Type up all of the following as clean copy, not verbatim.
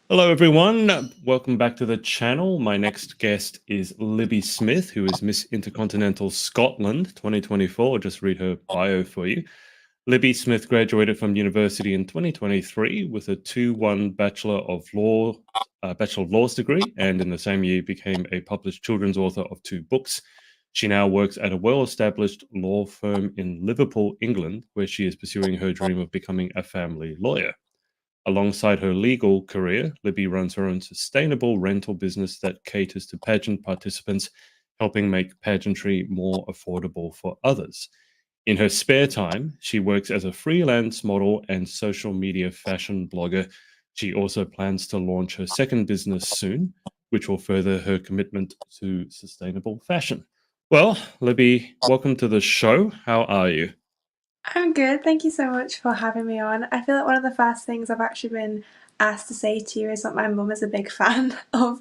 Hello, everyone. Welcome back to the channel. My next guest is Libby Smith, who is Miss Intercontinental Scotland 2024. I'll just read her bio for you. Libby Smith graduated from university in 2023 with a 2-1 Bachelor of Laws degree, and in the same year became a published children's author of 2 books. She now works at a well-established law firm in Liverpool, England, where she is pursuing her dream of becoming a family lawyer. Alongside her legal career, Libby runs her own sustainable rental business that caters to pageant participants, helping make pageantry more affordable for others. In her spare time, she works as a freelance model and social media fashion blogger. She also plans to launch her second business soon, which will further her commitment to sustainable fashion. Well, Libby, welcome to the show. How are you? I'm good. Thank you so much for having me on. I feel like one of the first things I've actually been asked to say to you is that my mum is a big fan of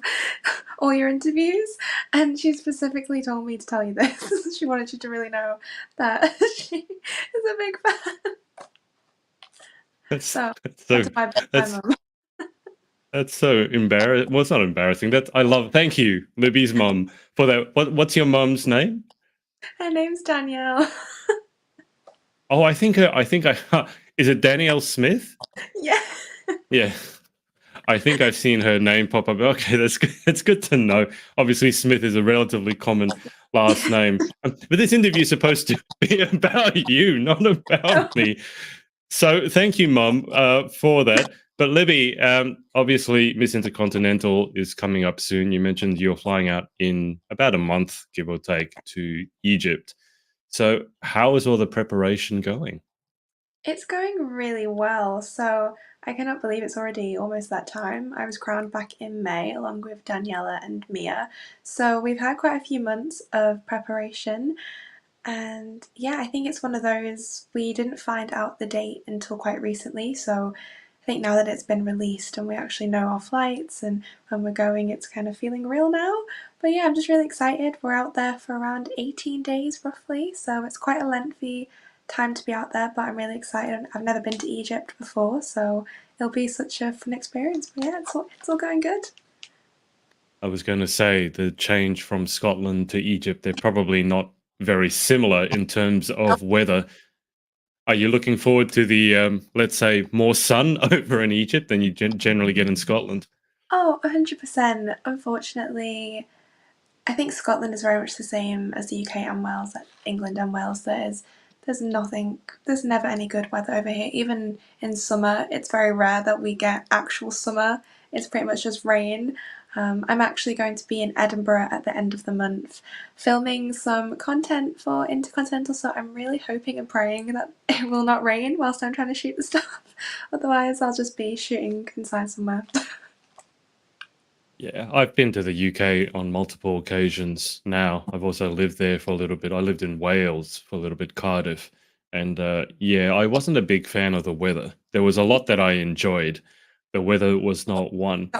all your interviews, and she specifically told me to tell you this. She wanted you to really know that she is a big fan. That's, So that's I so do my best, my that's mum. That's so embarrassing. Well, it's not embarrassing. That's I love. Thank you, Libby's mum, for that. What's your mum's name? Her name's Danielle. Oh, I think I is it Danielle Smith? Yeah. Yeah, I think I've seen her name pop up. Okay, that's good. It's good to know. Obviously, Smith is a relatively common last name, but this interview is supposed to be about you, not about me. So thank you, Mum, for that. But Libby, obviously, Miss Intercontinental is coming up soon. You mentioned you're flying out in about a month, give or take, to Egypt. So how is all the preparation going? It's going really well. So I cannot believe it's already almost that time. I was crowned back in May along with Daniela and Mia. So we've had quite a few months of preparation. And yeah, I think it's one of those, we didn't find out the date until quite recently. So I think now that it's been released and we actually know our flights and when we're going, it's kind of feeling real now. But yeah, I'm just really excited. We're out there for around 18 days roughly. So it's quite a lengthy time to be out there, but I'm really excited. I've never been to Egypt before, so it'll be such a fun experience. But yeah, it's all going good. I was going to say the change from Scotland to Egypt, they're probably not very similar in terms of weather. Are you looking forward to the, let's say, more sun over in Egypt than you generally get in Scotland? Oh, 100%. Unfortunately, I think Scotland is very much the same as the UK and Wales, like England and Wales. There's nothing, there's never any good weather over here. Even in summer, it's very rare that we get actual summer. It's pretty much just rain. I'm actually going to be in Edinburgh at the end of the month filming some content for Intercontinental, so I'm really hoping and praying that it will not rain whilst I'm trying to shoot the stuff. Otherwise, I'll just be shooting inside somewhere. Yeah, I've been to the UK on multiple occasions now. I've also lived there for a little bit. I lived in Wales for a little bit, Cardiff. And yeah, I wasn't a big fan of the weather. There was a lot that I enjoyed. The weather was not one.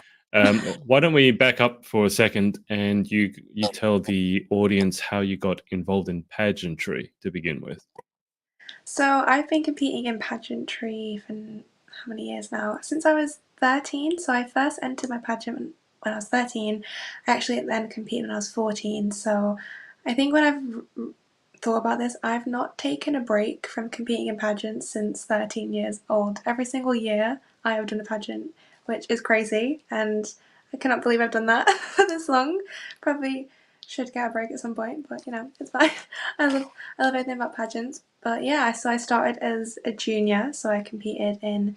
Why don't we back up for a second and you tell the audience how you got involved in pageantry to begin with? So I've been competing in pageantry for how many years now? Since I was 13. So I first entered my pageant when I was 13. I actually then competed when I was 14. So I think when I've thought about this, I've not taken a break from competing in pageants since 13 years old. Every single year I have done a pageant, which is crazy, and I cannot believe I've done that for this long. Probably should get a break at some point, but it's fine. I love everything about pageants. But yeah, so I started as a junior, so I competed in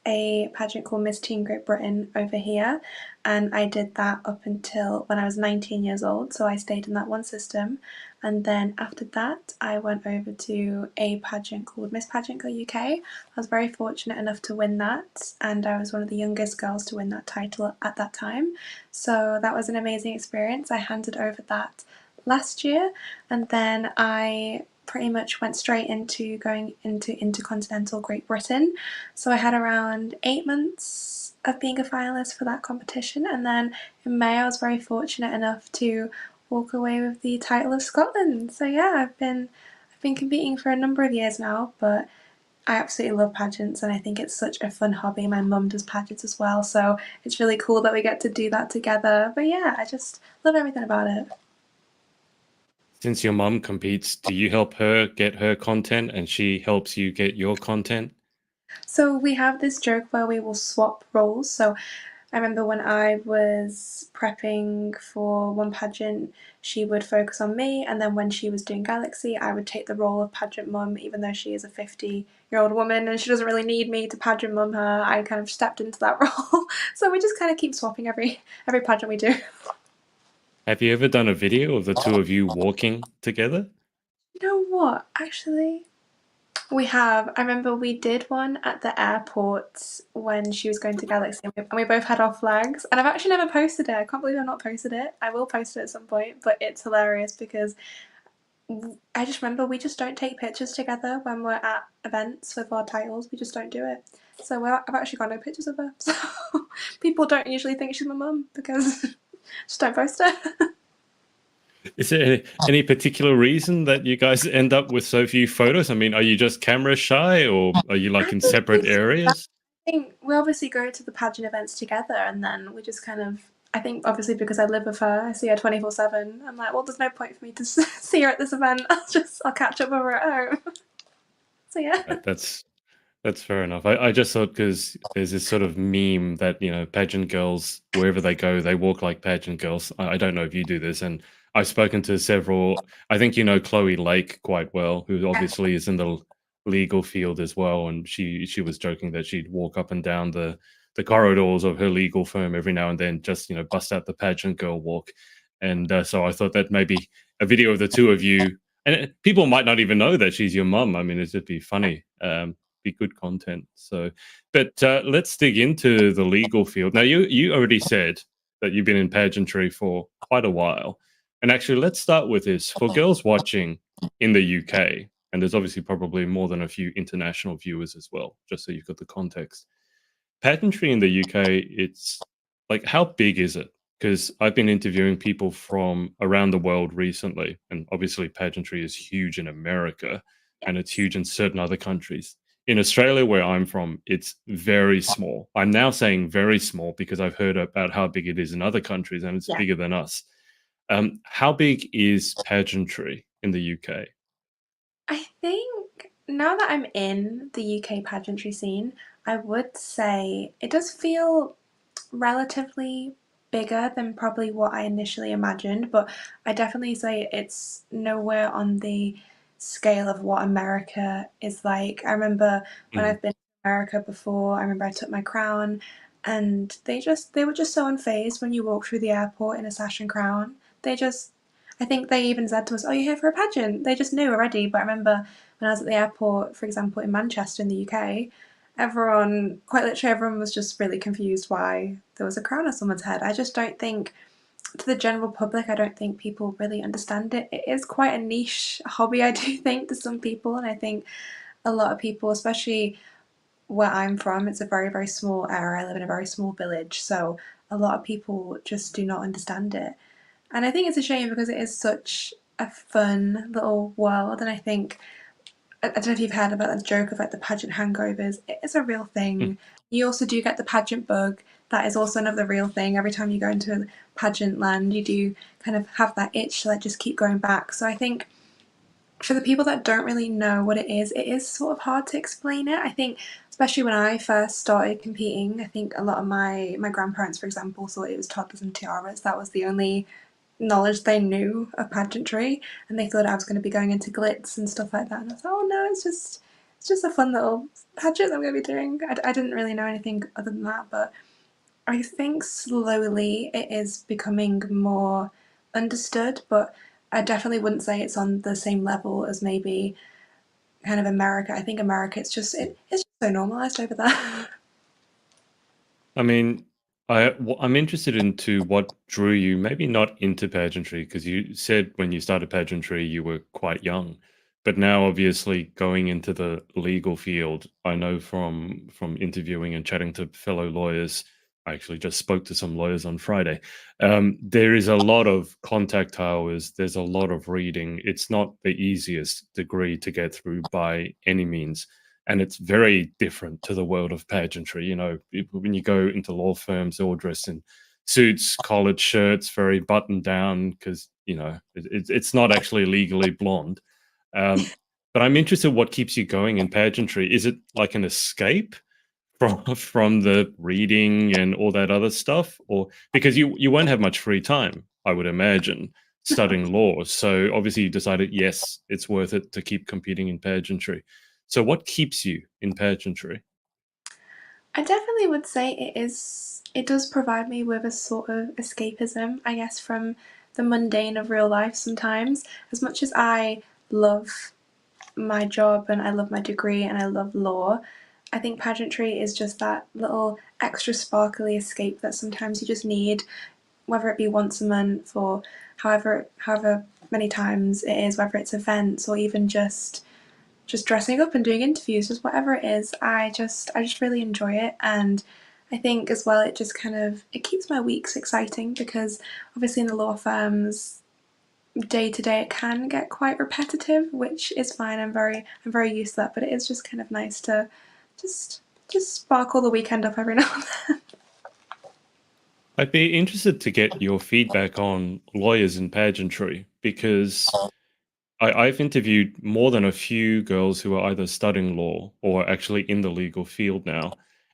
a pageant called Miss Teen Great Britain over here, and I did that up until when I was 19 years old. So I stayed in that one system, and then after that, I went over to a pageant called Miss Pageant Go UK. I was very fortunate enough to win that, and I was one of the youngest girls to win that title at that time. So that was an amazing experience. I handed over that last year, and then I pretty much went straight into going into Intercontinental Great Britain. So I had around 8 months of being a finalist for that competition, and then in May I was very fortunate enough to walk away with the title of Scotland. So yeah, I've been competing for a number of years now, but I absolutely love pageants, and I think it's such a fun hobby. My mum does pageants as well, so it's really cool that we get to do that together. But yeah, I just love everything about it. Since your mum competes, do you help her get her content and she helps you get your content? So we have this joke where we will swap roles. So I remember when I was prepping for one pageant, she would focus on me, and then when she was doing Galaxy, I would take the role of pageant mum, even though she is a 50-year-old woman and she doesn't really need me to pageant mum her. I kind of stepped into that role. So we just kind of keep swapping every pageant we do. Have you ever done a video of the two of you walking together? You know what? Actually, we have. I remember we did one at the airport when she was going to Galaxy, and we both had our flags. And I've actually never posted it. I can't believe I've not posted it. I will post it at some point, but it's hilarious because I just remember we just don't take pictures together when we're at events with our titles. We just don't do it. So I've actually got no pictures of her. So people don't usually think she's my mum because just don't post it. Is there any particular reason that you guys end up with so few photos? I mean, are you just camera shy or are you like I in don't separate think so. areas? I think we obviously go to the pageant events together, and then we just kind of. I think obviously because I live with her, I see her 24/7. I'm like, well, there's no point for me to see her at this event. I'll catch up with her at home. So yeah. That's fair enough. I just thought because there's this sort of meme that, pageant girls, wherever they go, they walk like pageant girls. I don't know if you do this. And I've spoken to several, I think you know Chloe Lake quite well, who obviously is in the legal field as well. And she was joking that she'd walk up and down the corridors of her legal firm every now and then, just, bust out the pageant girl walk. And so I thought that maybe a video of the two of you, and people might not even know that she's your mum. I mean, it'd be funny. Be good content. So, but let's dig into the legal field. Now, you already said that you've been in pageantry for quite a while, and actually, let's start with this for girls watching in the UK. And there's obviously probably more than a few international viewers as well, just so you've got the context. Pageantry in the UK, it's like, how big is it? Because I've been interviewing people from around the world recently, and obviously pageantry is huge in America and it's Yes. huge in certain other countries. In Australia, where I'm from, it's very small. I'm now saying very small because I've heard about how big it is in other countries and it's Yeah. bigger than us. How big is pageantry in the UK? I think now that I'm in the UK pageantry scene, I would say it does feel relatively bigger than probably what I initially imagined, but I definitely say it's nowhere on the scale of what America is like. I remember when Mm. I've been to America before, I remember I took my crown and they were just so unfazed when you walk through the airport in a sash and crown. They just I think they even said to us, "Oh, you're here for a pageant." They just knew already. But I remember when I was at the airport, for example, in Manchester in the UK, everyone, quite literally everyone was just really confused why there was a crown on someone's head. I just don't think, to the general public, I don't think people really understand it. It is quite a niche hobby, I do think, to some people, and I think a lot of people, especially where I'm from, it's a very, very small area. I live in a very small village, so a lot of people just do not understand it. And I think it's a shame because it is such a fun little world, and I think I don't know if you've heard about the joke of like the pageant hangovers. It is a real Mm. thing. You also do get the pageant bug. That is also another real thing. Every time you go into a pageant land, you do kind of have that itch to like just keep going back. So I think for the people that don't really know what it is sort of hard to explain it. I think especially when I first started competing, I think a lot of my grandparents, for example, thought it was toddlers and tiaras. That was the only knowledge they knew of pageantry, and they thought I was going to be going into glitz and stuff like that. And I was like, oh no, it's just a fun little pageant that I'm going to be doing. I didn't really know anything other than that, but I think slowly it is becoming more understood. But I definitely wouldn't say it's on the same level as maybe kind of America. I think America, it's just so normalized over there. I mean, I'm interested into what drew you, maybe not into pageantry, because you said when you started pageantry you were quite young, but now obviously going into the legal field, I know from interviewing and chatting to fellow lawyers. I actually just spoke to some lawyers on Friday. There is a lot of contact hours. There's a lot of reading. It's not the easiest degree to get through by any means. and it's very different to the world of pageantry. When you go into law firms, they're all dressed in suits, collared shirts, very buttoned down because it's not actually legally blonde. Um, but I'm interested what keeps you going in pageantry. Is it like an escape from the reading and all that other stuff, or because you won't have much free time, I would imagine, studying law. So obviously you decided, yes, it's worth it to keep competing in pageantry. So what keeps you in pageantry? I definitely would say it does provide me with a sort of escapism, I guess, from the mundane of real life sometimes. As much as I love my job and I love my degree and I love law, I think pageantry is just that little extra sparkly escape that sometimes you just need, whether it be once a month or however many times it is, whether it's events or even just dressing up and doing interviews, just whatever it is. I just really enjoy it, and I think as well it just kind of it keeps my weeks exciting because obviously in the law firms day to day it can get quite repetitive, which is fine. I'm very used to that, but it is just kind of nice to just just sparkle the weekend up every now and then. I'd be interested to get your feedback on lawyers in pageantry because I've interviewed more than a few girls who are either studying law or actually in the legal field now,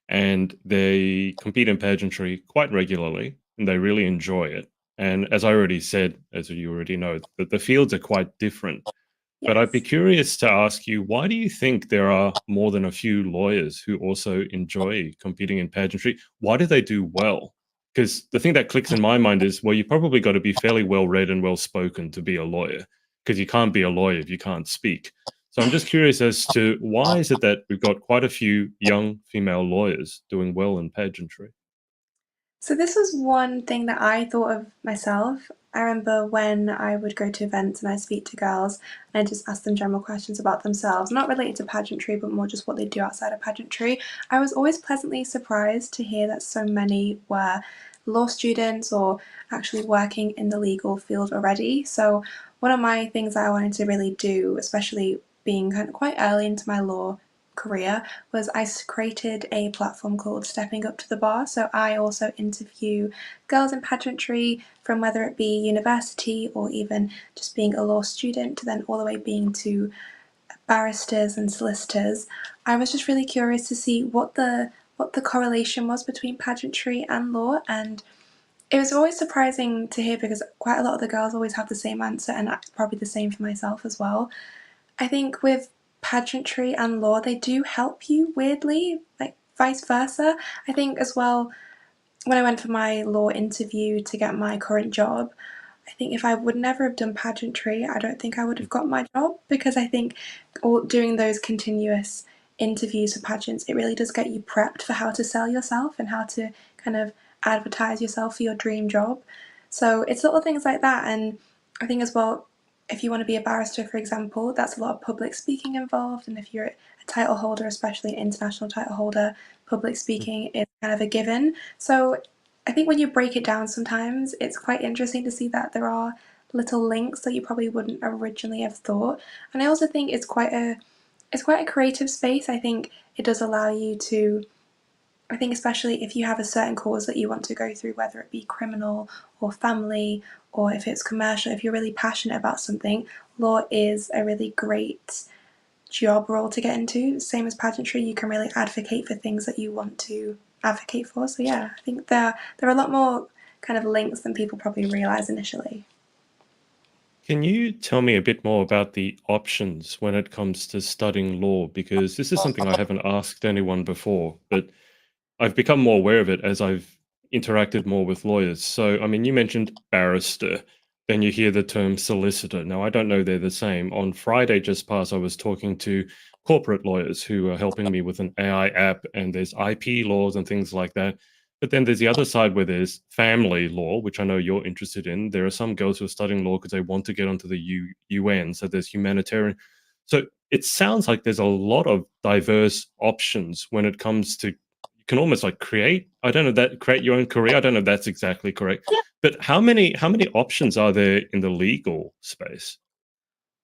and they compete in pageantry quite regularly, and they really enjoy it. And as I already said, as you already know, that the fields are quite different. But I'd be Yes. curious to ask you, why do you think there are more than a few lawyers who also enjoy competing in pageantry? Why do they do well? Because the thing that clicks in my mind is, well, you probably got to be fairly well read and well spoken to be a lawyer, because you can't be a lawyer if you can't speak. So I'm just curious as to why is it that we've got quite a few young female lawyers doing well in pageantry? So this was one thing that I thought of myself. I remember when I would go to events and I speak to girls and I just ask them general questions about themselves, not related to pageantry, but more just what they do outside of pageantry. I was always pleasantly surprised to hear that so many were law students or actually working in the legal field already. So one of my things that I wanted to really do, especially being kind of quite early into my law career, was I created a platform called Stepping Up to the Bar. So I also interview girls in pageantry from whether it be university or even just being a law student to then all the way being to barristers and solicitors. I was just really curious to see what the correlation was between pageantry and law, and it was always surprising to hear because quite a lot of the girls always have the same answer, and probably the same for myself as well. I think with pageantry and law, they do help you weirdly, like vice versa. I think as well, when I went for my law interview to get my current job, I think if I would never have done pageantry, I don't think I would have got my job because I think doing those continuous interviews for pageants, it really does get you prepped for how to sell yourself and how to kind of advertise yourself for your dream job. So it's little things like that. And I think as well, if you want to be a barrister, for example, that's a lot of public speaking involved. And if you're a title holder, especially an international title holder, public speaking is kind of a given. So I think when you break it down sometimes, it's quite interesting to see that there are little links that you probably wouldn't originally have thought. And I also think it's quite a creative space. I think it does allow you to, I think especially if you have a certain cause that you want to go through, whether it be criminal or family or if it's commercial, if you're really passionate about something, law is a really great job role to get into. Same as pageantry, you can really advocate for things that you want to advocate for. So yeah, I think there are a lot more kind of links than people probably realize initially. Can you tell me a bit more about the options when it comes to studying law? Because this is something I haven't asked anyone before, but I've become more aware of it as I've interacted more with lawyers. So, I mean, you mentioned barrister, then you hear the term solicitor. Now, I don't know they're the same. On Friday just past, I was talking to corporate lawyers who are helping me with an AI app, and there's IP laws and things like that. But then there's the other side where there's family law, which I know you're interested in. There are some girls who are studying law because they want to get onto the UN. So there's humanitarian. So it sounds like there's a lot of diverse options when it comes to you can almost like create I don't know that create your own career. I don't know if that's exactly correct. But how many options are there in the legal space?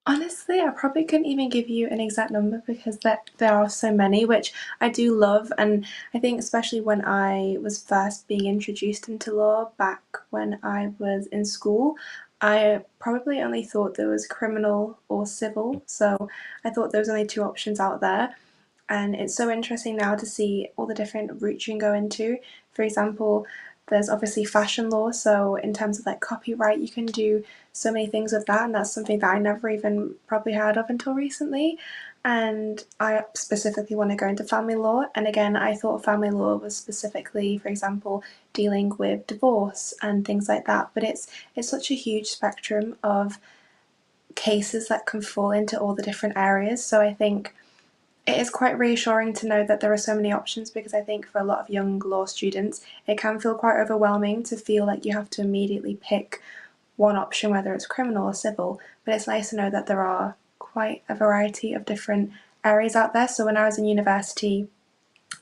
Honestly, I probably couldn't even give you an exact number because there are so many, which I do love. And I think, especially when I was first being introduced into law back when I was in school, I probably only thought there was criminal or civil. So I thought there was only two options out there. And it's so interesting now to see all the different routes you can go into. For example, there's obviously fashion law, so in terms of like copyright, you can do so many things with that, and that's something that I never even probably heard of until recently. And I specifically want to go into family law, and again, I thought family law was specifically, for example, dealing with divorce and things like that. But it's such a huge spectrum of cases that can fall into all the different areas. So I think it is quite reassuring to know that there are so many options, because I think for a lot of young law students, it can feel quite overwhelming to feel like you have to immediately pick one option, whether it's criminal or civil. But it's nice to know that there are quite a variety of different areas out there. So when I was in university,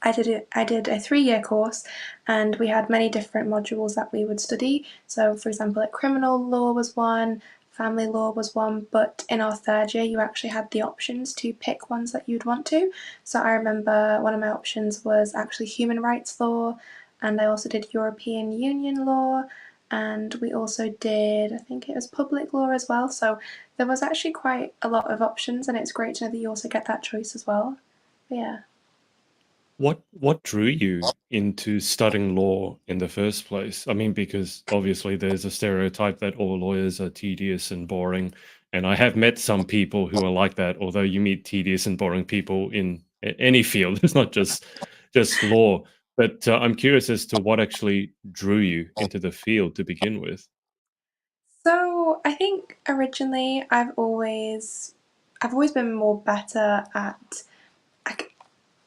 I did a 3 year course, and we had many different modules that we would study. So, for example, like criminal law was one, family law was one, but in our 3rd year, you actually had the options to pick ones that you'd want to. So, I remember one of my options was actually human rights law, and I also did European Union law, and we also did, I think it was public law as well. So, there was actually quite a lot of options, and it's great to know that you also get that choice as well. But yeah. What drew you into studying law in the first place? I mean, because obviously there's a stereotype that all lawyers are tedious and boring, and I have met some people who are like that. Although you meet tedious and boring people in any field, it's not just law. But I'm curious as to what actually drew you into the field to begin with. So I think originally I've always been more better at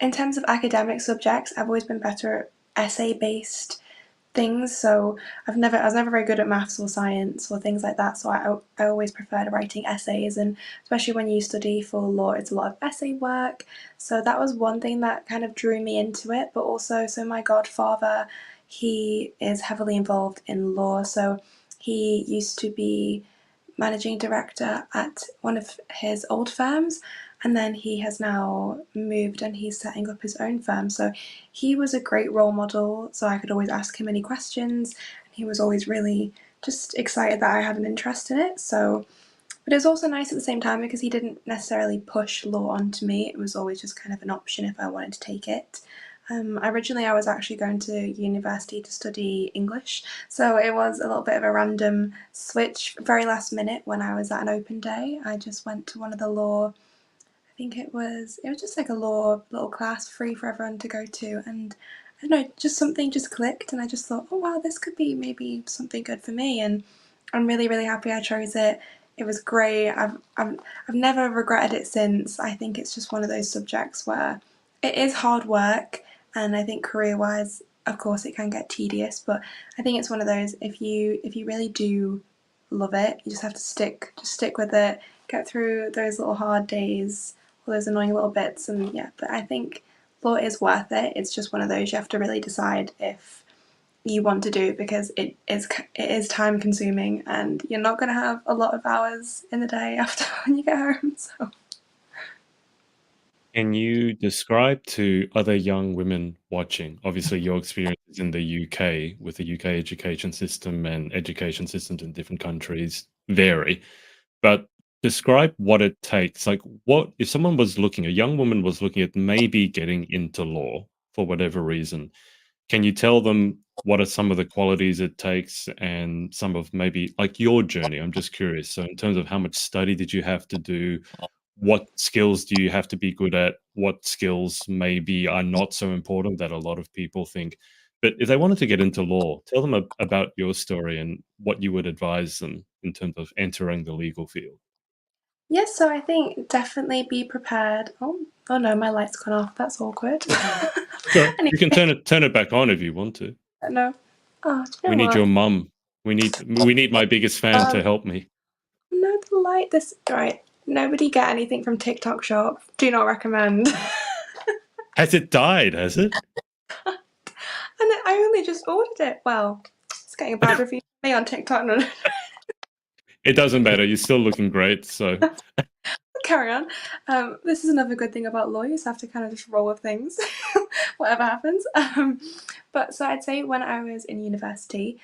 in terms of academic subjects. I've always been better at essay based things. So I was never very good at maths or science or things like that. So I always preferred writing essays, and especially when you study for law, it's a lot of essay work. So that was one thing that kind of drew me into it. But also, so my godfather, he is heavily involved in law. So he used to be managing director at one of his old firms, and then he has now moved and he's setting up his own firm. So he was a great role model, so I could always ask him any questions. He was always really just excited that I had an interest in it. So, but it was also nice at the same time because he didn't necessarily push law onto me. It was always just kind of an option if I wanted to take it. Originally, I was actually going to university to study English, so it was a little bit of a random switch. Very last minute, when I was at an open day, I just went to one of the law. I think it was just like a law little class, free for everyone to go to, and I don't know, just something just clicked, and I just thought, oh wow, this could be maybe something good for me, and I'm really happy I chose it. It was great. I've never regretted it since. I think it's just one of those subjects where it is hard work, and I think career wise, of course, it can get tedious, but I think it's one of those, if you really do love it, you just have to stick with it, get through those little hard days, all those annoying little bits, and yeah. But I think law is worth it. It's just one of those you have to really decide if you want to do it, because it is time consuming, and you're not going to have a lot of hours in the day after when you get home. So Can you describe to other young women watching, obviously your experiences in the UK with the UK education system and education systems in different countries vary, but describe what it takes. Like, what if someone was looking, a young woman was looking at maybe getting into law for whatever reason? Can you tell them what are some of the qualities it takes and some of maybe like your journey? I'm just curious. So, in terms of how much study did you have to do? What skills do you have to be good at? What skills maybe are not so important that a lot of people think? But if they wanted to get into law, tell them about your story and what you would advise them in terms of entering the legal field. yes, so I think definitely be prepared. Oh no, my light's gone off. That's awkward. So Anyway, you can turn it back on if you want to. no. Oh, do you We know need what? your mum. We need my biggest fan to Um, help me. no, the light. This right. Nobody get anything from TikTok Shop. Do not recommend. Has it died? Has it? And I only just ordered it. Well, it's getting a bad review from me on TikTok. No, no. It doesn't matter. You're still looking great. So, Carry on. This is another good thing about lawyers. I have to kind of just roll with things, whatever happens. But so I'd say when I was in university,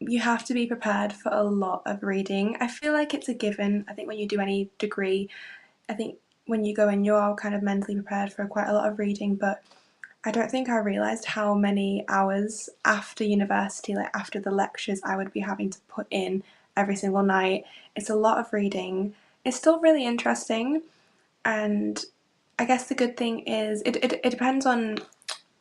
you have to be prepared for a lot of reading. I feel like it's a given. I think when you do any degree, I think when you go in, you're all kind of mentally prepared for quite a lot of reading, but I don't think I realised how many hours after university, like after the lectures, I would be having to put in every single night. It's a lot of reading. It's still really interesting, and I guess the good thing is it depends on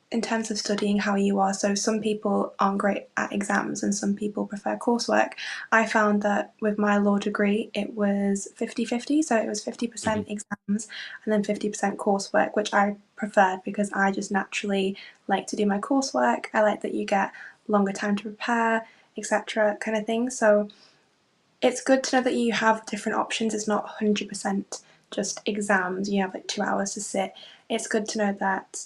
in terms of studying how you are. So some people aren't great at exams and some people prefer coursework. I found that with my law degree it was 50-50, so it was 50% mhm. exams and then 50% coursework, which I preferred because I just naturally like to do my coursework. I like that you get longer time to prepare, etc., kind of thing. So it's good to know that you have different options. It's not 100% just exams. You have like 2 hours to sit. It's good to know that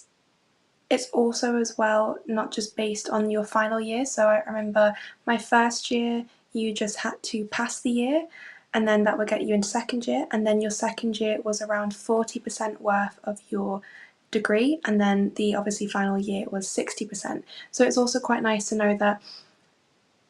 it's also as well not just based on your final year. So I remember my first year, you just had to pass the year, and then that would get you into second year. And then your second year was around 40% worth of your degree, and then the obviously final year was 60%. So it's also quite nice to know that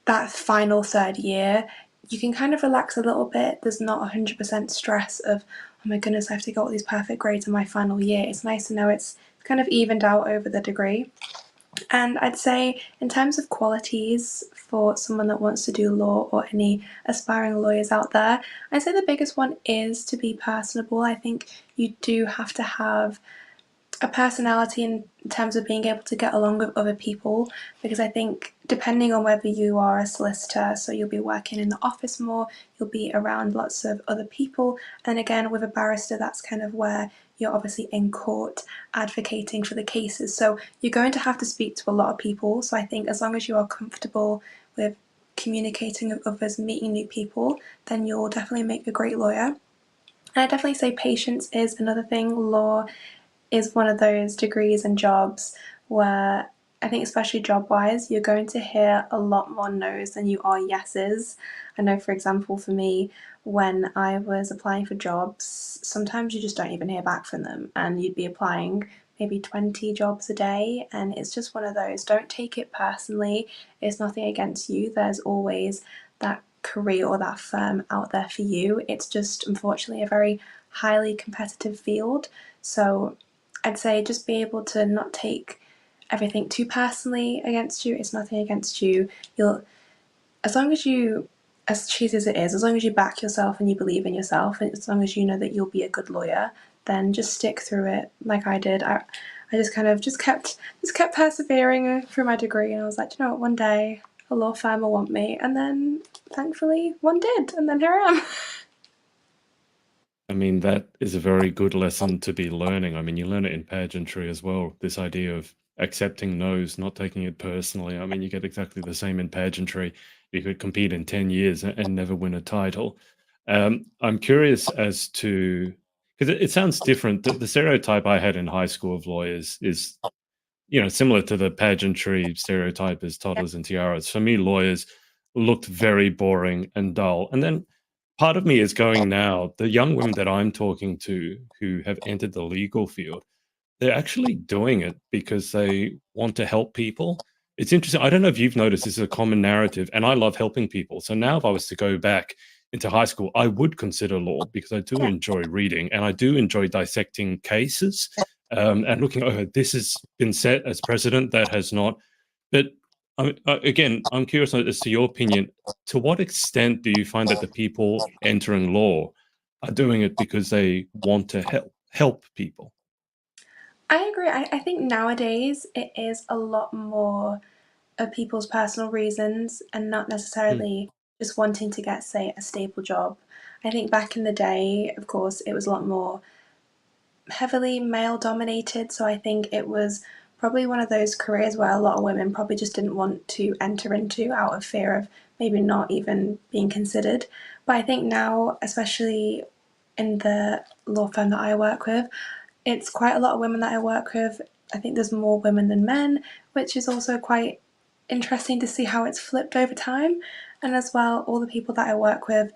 that final third year, you can kind of relax a little bit. There's not 100% stress of, oh my goodness, I have to get all these perfect grades in my final year. It's nice to know it's kind of evened out over the degree. And I'd say, in terms of qualities for someone that wants to do law or any aspiring lawyers out there, I'd say the biggest one is to be personable. I think you do have to have a personality in terms of being able to get along with other people, because I think depending on whether you are a solicitor, so you'll be working in the office more, you'll be around lots of other people, and again with a barrister, that's kind of where you're obviously in court advocating for the cases, so you're going to have to speak to a lot of people. So I think as long as you are comfortable with communicating with others, meeting new people, then you'll definitely make a great lawyer. And I definitely say patience is another thing. Law is one of those degrees and jobs where I think, especially job wise, you're going to hear a lot more no's than you are yeses. I know, for example, for me, when I was applying for jobs, sometimes you just don't even hear back from them, and you'd be applying maybe 20 jobs a day, and it's just one of those. Don't take it personally, it's nothing against you. There's always that career or that firm out there for you. It's just unfortunately a very highly competitive field. So I'd say just be able to not take everything too personally against you. It's nothing against you. You'll, as long as you, as cheesy as it is, as long as you back yourself and you believe in yourself, and as long as you know that you'll be a good lawyer, then just stick through it like I did. I just kind of just kept persevering through my degree, and I was like, you know what, one day a law firm will want me, and then thankfully one did, and then here I am. I mean, that is a very good lesson to be learning. I mean, you learn it in pageantry as well. This idea of accepting no's, not taking it personally. I mean, you get exactly the same in pageantry. You could compete in 10 years and never win a title. I'm curious as to, because it sounds different. The stereotype I had in high school of lawyers is, similar to the pageantry stereotype as toddlers and tiaras. For me, lawyers looked very boring and dull. And then part of me is going now, the young women that I'm talking to who have entered the legal field, they're actually doing it because they want to help people. It's interesting. I don't know if you've noticed this is a common narrative, and I love helping people. So now, if I was to go back into high school, I would consider law because I do Yeah. enjoy reading and I do enjoy dissecting cases and looking over this has been set as precedent that has not. But again, I'm curious as to your opinion. To what extent do you find that the people entering law are doing it because they want to help people? I agree. I think nowadays it is a lot more of people's personal reasons and not Mm, necessarily just wanting to get, say, a stable job. I think back in the day, of course, it was a lot more heavily male dominated. So I think it was probably one of those careers where a lot of women probably just didn't want to enter into out of fear of maybe not even being considered. But I think now, especially in the law firm that I work with, it's quite a lot of women that I work with. I think there's more women than men, which is also quite interesting to see how it's flipped over time. And as well, all the people that I work with,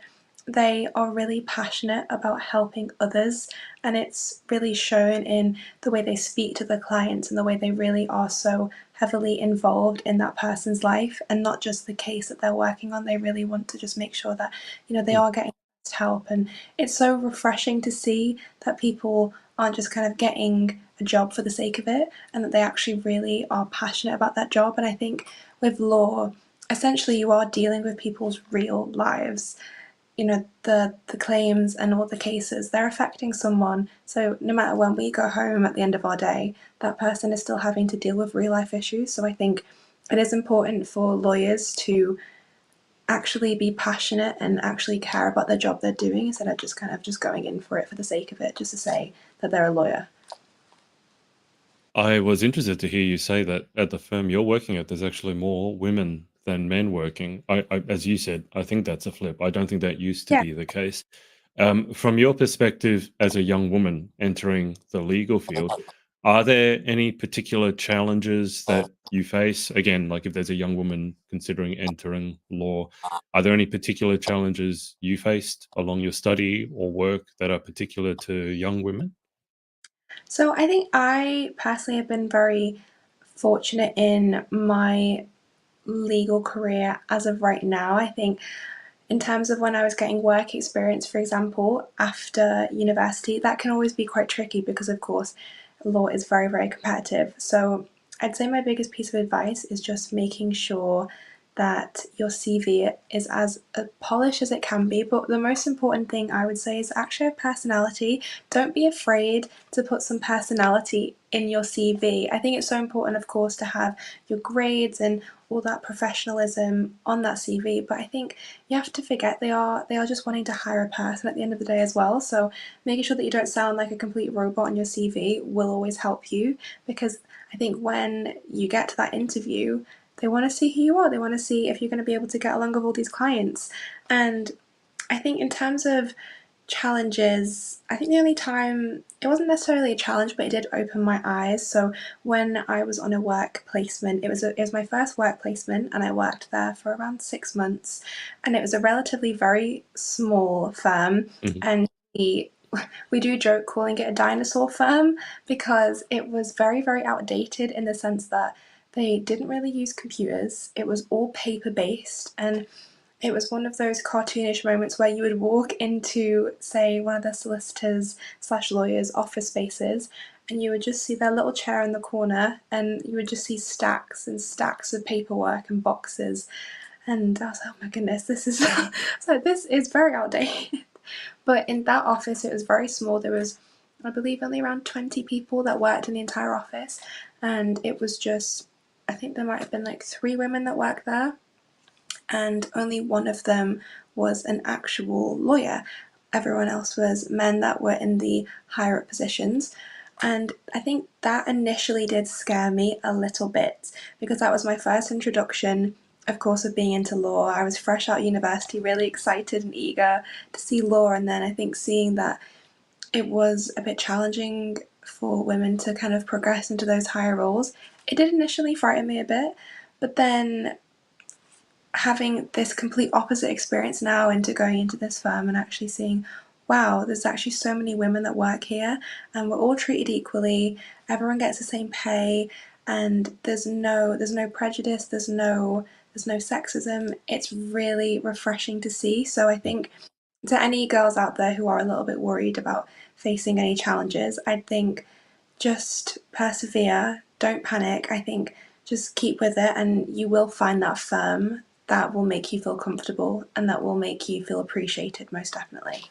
they are really passionate about helping others, and it's really shown in the way they speak to the clients and the way they really are so heavily involved in that person's life, and not just the case that they're working on. They really want to just make sure that they Mm. are getting help, and it's so refreshing to see that people aren't just kind of getting a job for the sake of it, and that they actually really are passionate about that job. And I think with law, essentially you are dealing with people's real lives. The claims and all the cases, they're affecting someone. So no matter when we go home at the end of our day, that person is still having to deal with real life issues. So I think it is important for lawyers to actually be passionate and actually care about the job they're doing, instead of just kind of just going in for it for the sake of it, just to say that they're a lawyer. I was interested to hear you say that at the firm you're working at, there's actually more women than men working. As you said, I think that's a flip. I don't think that used to Yeah. be the case. From your perspective as a young woman entering the legal field, are there any particular challenges that you face? Again, like if there's a young woman considering entering law, are there any particular challenges you faced along your study or work that are particular to young women? So I think I personally have been very fortunate in my legal career as of right now. I think in terms of when I was getting work experience, for example, after university, that can always be quite tricky because, of course, law is very, very competitive. So I'd say my biggest piece of advice is just making sure that your CV is as polished as it can be. But the most important thing I would say is actually have personality. Don't be afraid to put some personality in your CV. I think it's so important, of course, to have your grades and all that professionalism on that CV. But I think you have to forget they are just wanting to hire a person at the end of the day as well. So making sure that you don't sound like a complete robot on your CV will always help you, because I think when you get to that interview, they want to see who you are. They want to see if you're going to be able to get along with all these clients. And I think in terms of challenges, I think the only time it wasn't necessarily a challenge, but it did open my eyes. So when I was on a work placement, it was my first work placement, and I worked there for around 6 months, and it was a relatively very small firm, Mhm. and we do joke calling it a dinosaur firm because it was very, very outdated in the sense that they didn't really use computers. It was all paper based, and it was one of those cartoonish moments where you would walk into, say, one of the solicitors slash lawyers' office spaces, and you would just see their little chair in the corner, and you would just see stacks and stacks of paperwork and boxes. And I was like, oh my goodness, this is so this is very outdated. But in that office, it was very small. There was, I believe, only around 20 people that worked in the entire office, and it was just, I think there might have been like 3 women that worked there, and only one of them was an actual lawyer. Everyone else was men that were in the higher up positions. And I think that initially did scare me a little bit because that was my first introduction, of course, of being into law. I was fresh out of university, really excited and eager to see law. And then I think seeing that it was a bit challenging for women to kind of progress into those higher roles, it did initially frighten me a bit. But then having this complete opposite experience now into going into this firm and actually seeing, wow, there's actually so many women that work here and we're all treated equally, everyone gets the same pay, and there's no prejudice, there's no sexism. It's really refreshing to see. So I think to any girls out there who are a little bit worried about facing any challenges, I think just persevere, don't panic. I think just keep with it, and you will find that firm that will make you feel comfortable and that will make you feel appreciated, most definitely.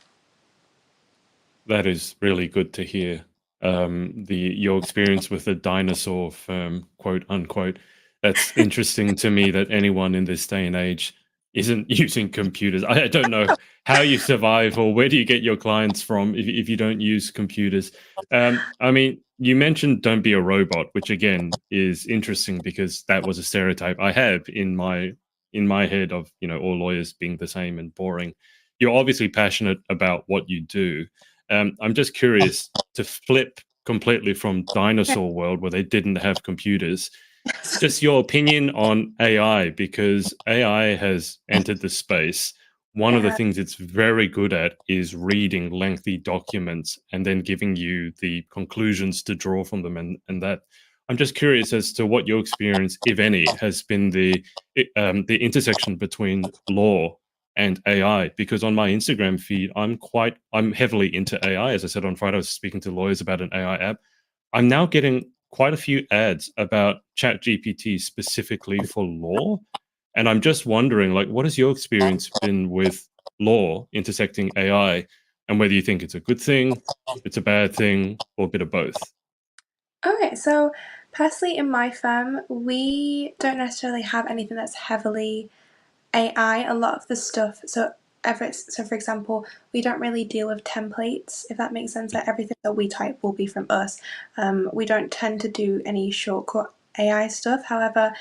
That is really good to hear. The Your experience with the dinosaur firm, quote unquote. That's interesting to me that anyone in this day and age isn't using computers. I don't know how you survive or where do you get your clients from if you don't use computers. I mean, you mentioned don't be a robot, which again is interesting because that was a stereotype I have in my head of all lawyers being the same and boring. You're obviously passionate about what you do. I'm just curious to flip completely from dinosaur world where they didn't have computers. just your opinion on AI, because AI has entered the space. One of the Yeah. things it's very good at is reading lengthy documents and then giving you the conclusions to draw from them. And that I'm just curious as to what your experience, if any, has been the intersection between law and AI. Because on my Instagram feed, I'm heavily into AI. As I said on Friday, I was speaking to lawyers about an AI app. I'm now getting quite a few ads about ChatGPT specifically for law. And I'm just wondering, like, what has your experience been with law intersecting AI, and whether you think it's a good thing, it's a bad thing, or a bit of both? Okay, so personally in my firm, we don't necessarily have anything that's heavily AI. A lot of the stuff, so for example, we don't really deal with templates, if that makes sense. Like everything that we type will be from us. We don't tend to do any shortcut AI stuff. However,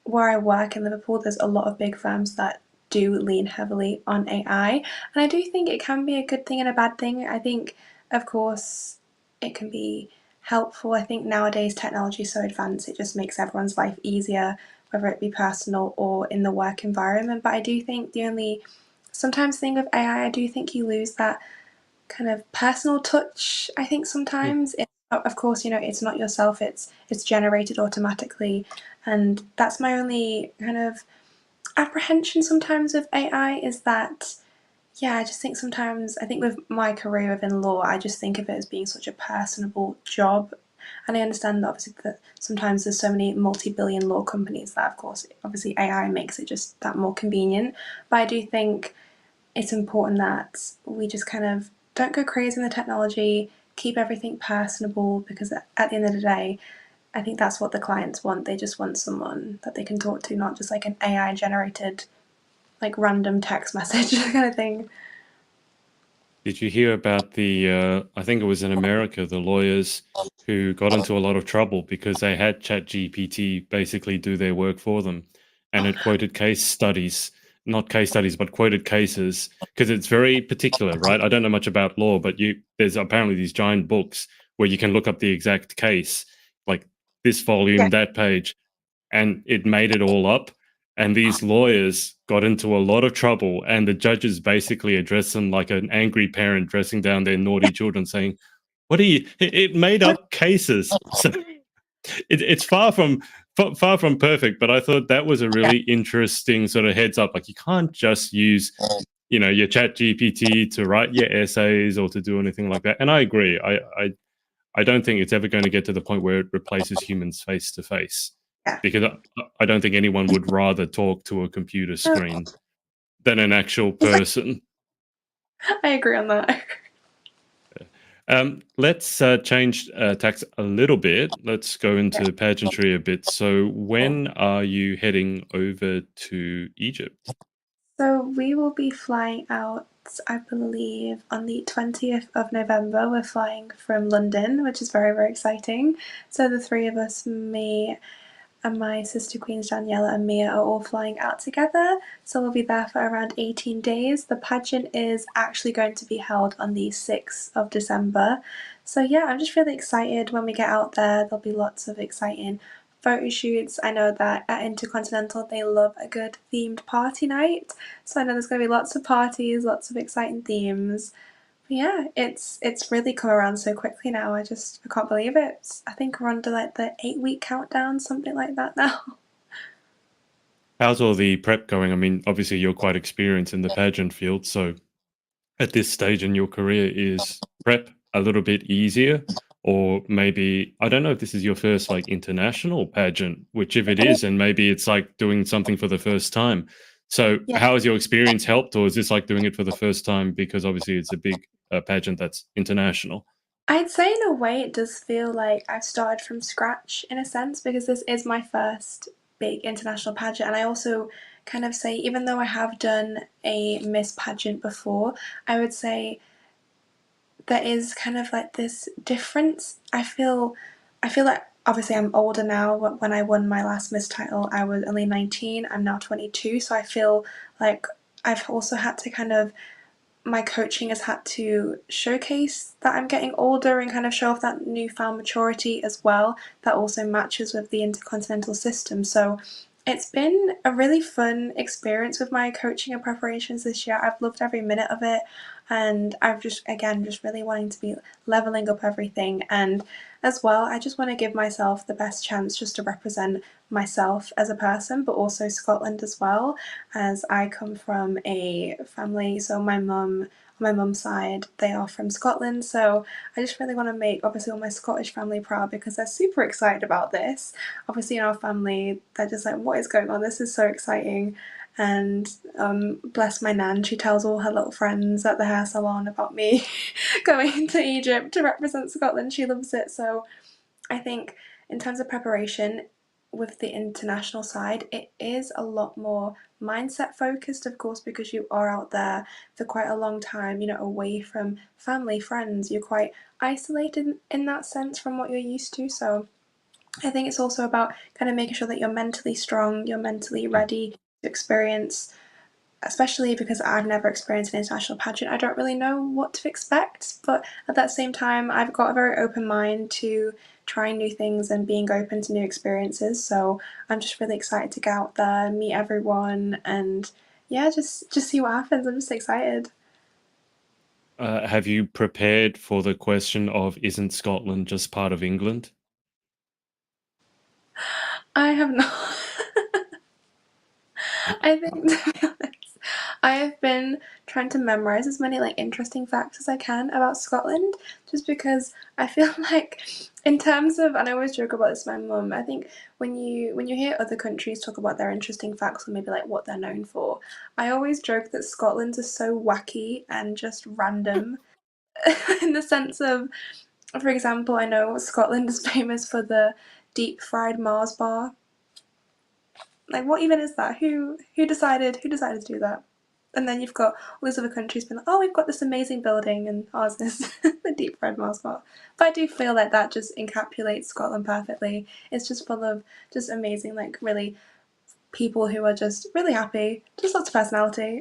where I work in Liverpool, there's a lot of big firms that do lean heavily on AI. And I do think it can be a good thing and a bad thing. I think, of course, it can be helpful. I think nowadays technology is so advanced, it just makes everyone's life easier, whether it be personal or in the work environment. But I do think the only sometimes thing with AI, I do think you lose that kind of personal touch. I think Mm. sometimes, of course, it's not yourself. It's generated automatically, and that's my only kind of apprehension sometimes with AI is that. Yeah, I just think sometimes, I think with my career within law, I just think of it as being such a personable job. And I understand that obviously that sometimes there's so many multi-billion law companies that, of course, obviously AI makes it just that more convenient. But I do think it's important that we just kind of don't go crazy in the technology, keep everything personable, because at the end of the day, I think that's what the clients want. They just want someone that they can talk to, not just like an AI generated, like random text message kind of thing. Did you hear about I think it was in America, the lawyers who got into a lot of trouble because they had ChatGPT basically do their work for them, and it quoted case studies, not case studies, but quoted cases, because it's very particular, right? I don't know much about law, but there's apparently these giant books where you can look up the exact case, like this Yeah. volume, that page, and it made it all up. And these lawyers got into a lot of trouble, and the judges basically addressed them like an angry parent dressing down their naughty children, saying, "What are you? It made up cases." So it's far from perfect, but I thought that was a really interesting sort of heads up. Like you can't just use your Chat GPT to write your essays or to do anything like that. And I agree. I don't think it's ever going to get to the point where it replaces humans face to face, Yeah. because I don't think anyone would rather talk to a computer screen than an actual person. I agree on that. Let's change tacks a little bit. Let's go into pageantry a bit. So, when are you heading over to Egypt? So we will be flying out, I believe, on the 20th of November. We're flying from London, which is very, very exciting. So the three of us, me and my sister queens Daniela and Mia, are all flying out together. So we'll be there for around 18 days. The pageant is actually going to be held on the 6th of December. So yeah, I'm just really excited when we get out there. There'll be lots of exciting photo shoots. I know that at Intercontinental they love a good themed party night. So I know there's going to be lots of parties, lots of exciting themes. But yeah, it's really come around so quickly now. I can't believe it. I think we're under like the 8 week countdown, something like that now. How's all the prep going? I mean, obviously, you're quite experienced in the pageant field. So, at this stage in your career, is prep a little bit easier? Or maybe, I don't know if this is your first like international pageant, which if it is, and maybe it's like doing something for the first time. So Yeah, how has your experience helped, or is this like doing it for the first time because obviously it's a big pageant that's international? I'd say in a way it does feel like I've started from scratch in a sense because this is my first big international pageant, and I also kind of say even though I have done a Miss pageant before, I would say there is kind of like this difference. I feel like obviously I'm older now. When I won my last Miss title, I was only 19. I'm now 22, so I feel like I've also had to kind of my coaching has had to showcase that I'm getting older and kind of show off that newfound maturity as well, that also matches with the Intercontinental system. So it's been a really fun experience with my coaching and preparations this year. I've loved every minute of it, and I've just really wanting to be leveling up everything. And as well, I just want to give myself the best chance just to represent myself as a person, but also Scotland as well, as I come from a family. So on my mum's side, they are from Scotland. So I just really want to make obviously all my Scottish family proud because they're super excited about this. Obviously, in our family, they're just like, "What is going on? This is so exciting!" And bless my nan, she tells all her little friends at the hair salon about me going to Egypt to represent Scotland. She loves it. So I think in terms of preparation with the international side, it is a lot more mindset focused, of course, because you are out there for quite a long time, away from family, friends. You're quite isolated in that sense from what you're used to. So I think it's also about kind of making sure that you're mentally strong, you're mentally ready to experience, especially because I've never experienced an international pageant. I don't really know what to expect, but at that same time, I've got a very open mind to trying new things and being open to new experiences. So I'm just really excited to get out there, meet everyone, and yeah, just see what happens. I'm just excited. Have you prepared for the question of isn't Scotland just part of England? I have not. I think, to be honest, I have been trying to memorize as many like interesting facts as I can about Scotland, just because I feel like, in terms of, and I always joke about this with my mum. I think when you hear other countries talk about their interesting facts or maybe like what they're known for, I always joke that Scotland is so wacky and just random, in the sense of, for example, I know Scotland is famous for the deep fried Mars bar. Like, what even is that? Who decided to do that? And then you've got all these other countries being like, oh, we've got this amazing building, and ours is the deep fried Mars bar. But I do feel like that just encapsulates Scotland perfectly. It's just full of just amazing, like really people who are just really happy, just lots of personality.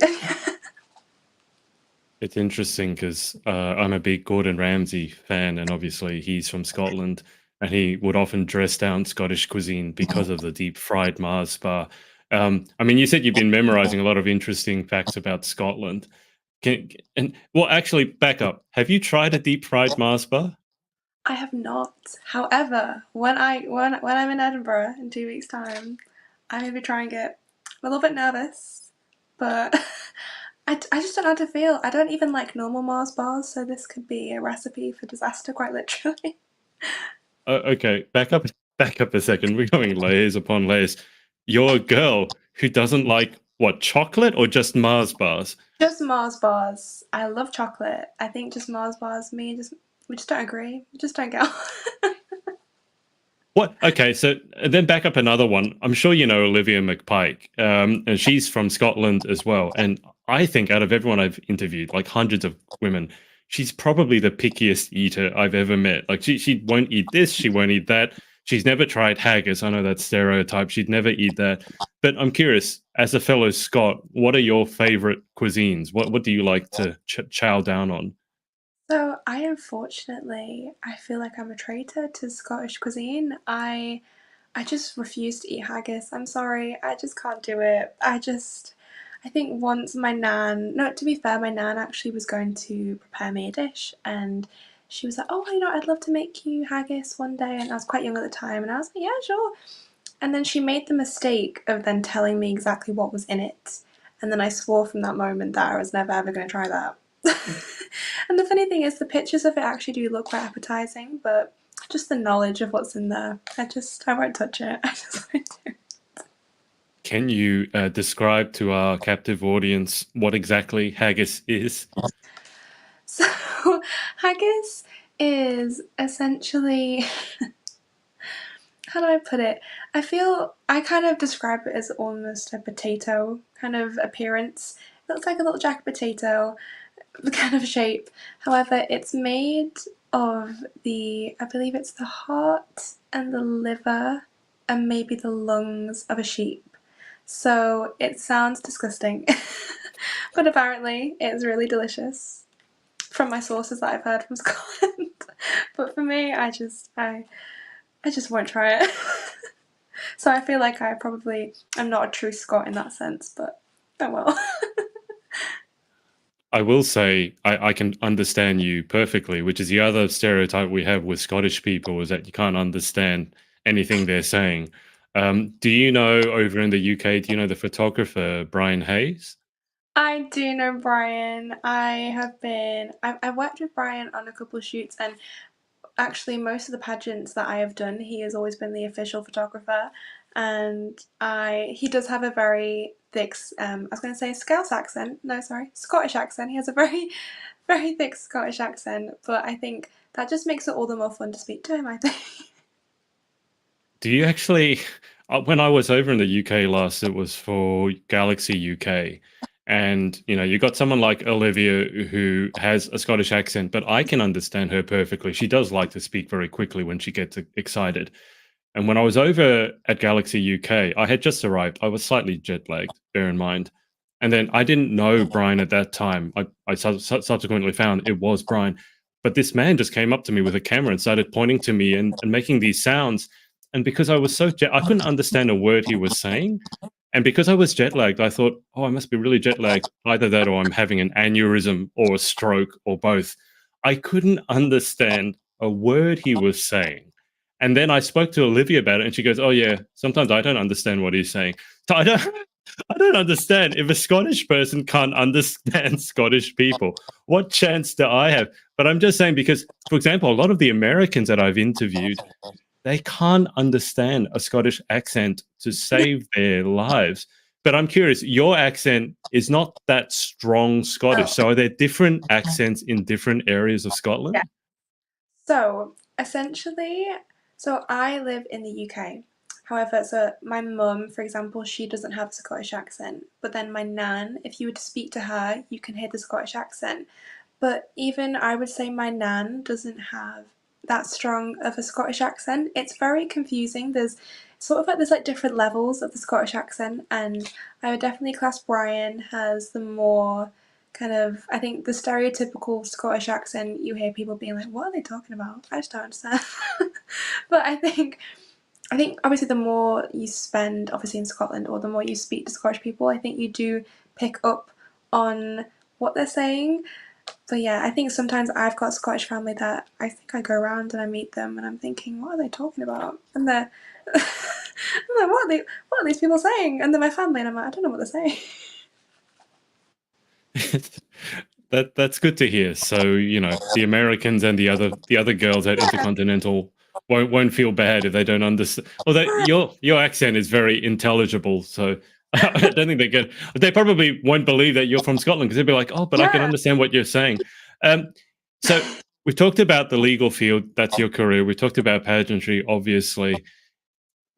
It's interesting because I'm a big Gordon Ramsay fan, and obviously he's from Scotland, and he would often dress down Scottish cuisine because of the deep fried Mars bar. I mean, you said you've been memorizing a lot of interesting facts about Scotland. And well, actually, back up. Have you tried a deep fried Mars bar? I have not. However, when I'm in Edinburgh in 2 weeks' time, I may be trying it. I'm a little bit nervous, but I just don't know how to feel. I don't even like normal Mars bars, so this could be a recipe for disaster, quite literally. Okay, back up, back up a second. We're going layers upon layers. You're a girl who doesn't like what, chocolate or just Mars bars? Just Mars bars. I love chocolate. I think just Mars bars. We just don't agree. We just don't get on. What? Okay, so then back up another one. I'm sure you know Olivia McPike, and she's from Scotland as well. And I think out of everyone I've interviewed, like hundreds of women, she's probably the pickiest eater I've ever met. Like she won't eat this, she won't eat that. She's never tried haggis. I know that's stereotype. She'd never eat that. But I'm curious, as a fellow Scot, what are your favorite cuisines? What do you like to chow down on? So I feel like I'm a traitor to Scottish cuisine. I just refuse to eat haggis. I'm sorry. I just can't do it. I think once my nan, no, to be fair, my nan actually was going to prepare me a dish, and she was like, oh, I'd love to make you haggis one day. And I was quite young at the time, and I was like, yeah, sure. And then she made the mistake of then telling me exactly what was in it. And then I swore from that moment that I was never ever going to try that. And the funny thing is, the pictures of it actually do look quite appetizing, but just the knowledge of what's in there, I won't touch it. I just won't do it. Can you describe to our captive audience what exactly haggis is? So, haggis is essentially, how do I put it? I feel I kind of describe it as almost a potato kind of appearance. It looks like a little jack potato, the kind of shape. However, it's made of I believe it's the heart and the liver and maybe the lungs of a sheep. So it sounds disgusting. But apparently it's really delicious from my sources that I've heard from Scotland. But for me, I just won't try it. So I feel like I probably am not a true Scot in that sense, but oh well. I will say I can understand you perfectly, which is the other stereotype we have with Scottish people is that you can't understand anything they're saying. Do you know over in the UK, do you know the photographer Brian Hayes? I do know Brian. I've worked with Brian on a couple of shoots, and actually most of the pageants that I have done, he has always been the official photographer. And he does have a very thick, I was going to say Scouse accent. No, sorry, Scottish accent. He has a very, very thick Scottish accent, but I think that just makes it all the more fun to speak to him, I think. Do you actually? When I was over in the UK last, it was for Galaxy UK, and you got someone like Olivia who has a Scottish accent, but I can understand her perfectly. She does like to speak very quickly when she gets excited. And when I was over at Galaxy UK, I had just arrived. I was slightly jet lagged, bear in mind. And then I didn't know Brian at that time. I subsequently found it was Brian. But this man just came up to me with a camera and started pointing to me and making these sounds. And because I was I couldn't understand a word he was saying. And because I was jet lagged, I thought, oh, I must be really jet lagged. Either that or I'm having an aneurysm or a stroke or both. I couldn't understand a word he was saying. And then I spoke to Olivia about it, and she goes, "Oh yeah, sometimes I don't understand what he's saying." So I don't understand if a Scottish person can't understand Scottish people. What chance do I have? But I'm just saying because, for example, a lot of the Americans that I've interviewed, they can't understand a Scottish accent to save their lives. But I'm curious, your accent is not that strong Scottish. Oh, So are there different accents in different areas of yeah. Scotland? So essentially, so I live in the UK. However, so my mum, for example, she doesn't have a Scottish accent. But then my nan, if you were to speak to her, you can hear the Scottish accent. But even I would say my nan doesn't have that strong of a Scottish accent. It's very confusing. There's sort of like there's like different levels of the Scottish accent, and I would definitely class Brian as the more kind of, I think the stereotypical Scottish accent you hear people being like, what are they talking about? I just don't understand. But I think obviously the more you spend obviously in Scotland or the more you speak to Scottish people, I think you do pick up on what they're saying. But yeah, I think sometimes I've got Scottish family that I think I go around and I meet them and I'm thinking, what are they talking about? And they're I'm like, what are these people saying? And they're my family and I'm like, I don't know what they're saying. That's good to hear. So, the Americans and the other girls at Yeah. Intercontinental won't feel bad if they don't understand. Although your accent is very intelligible, so I don't think they probably won't believe that you're from Scotland because they'll be like, "Oh, but I can Yeah. understand what you're saying." So we've talked about the legal field. That's your career. We talked about pageantry, obviously.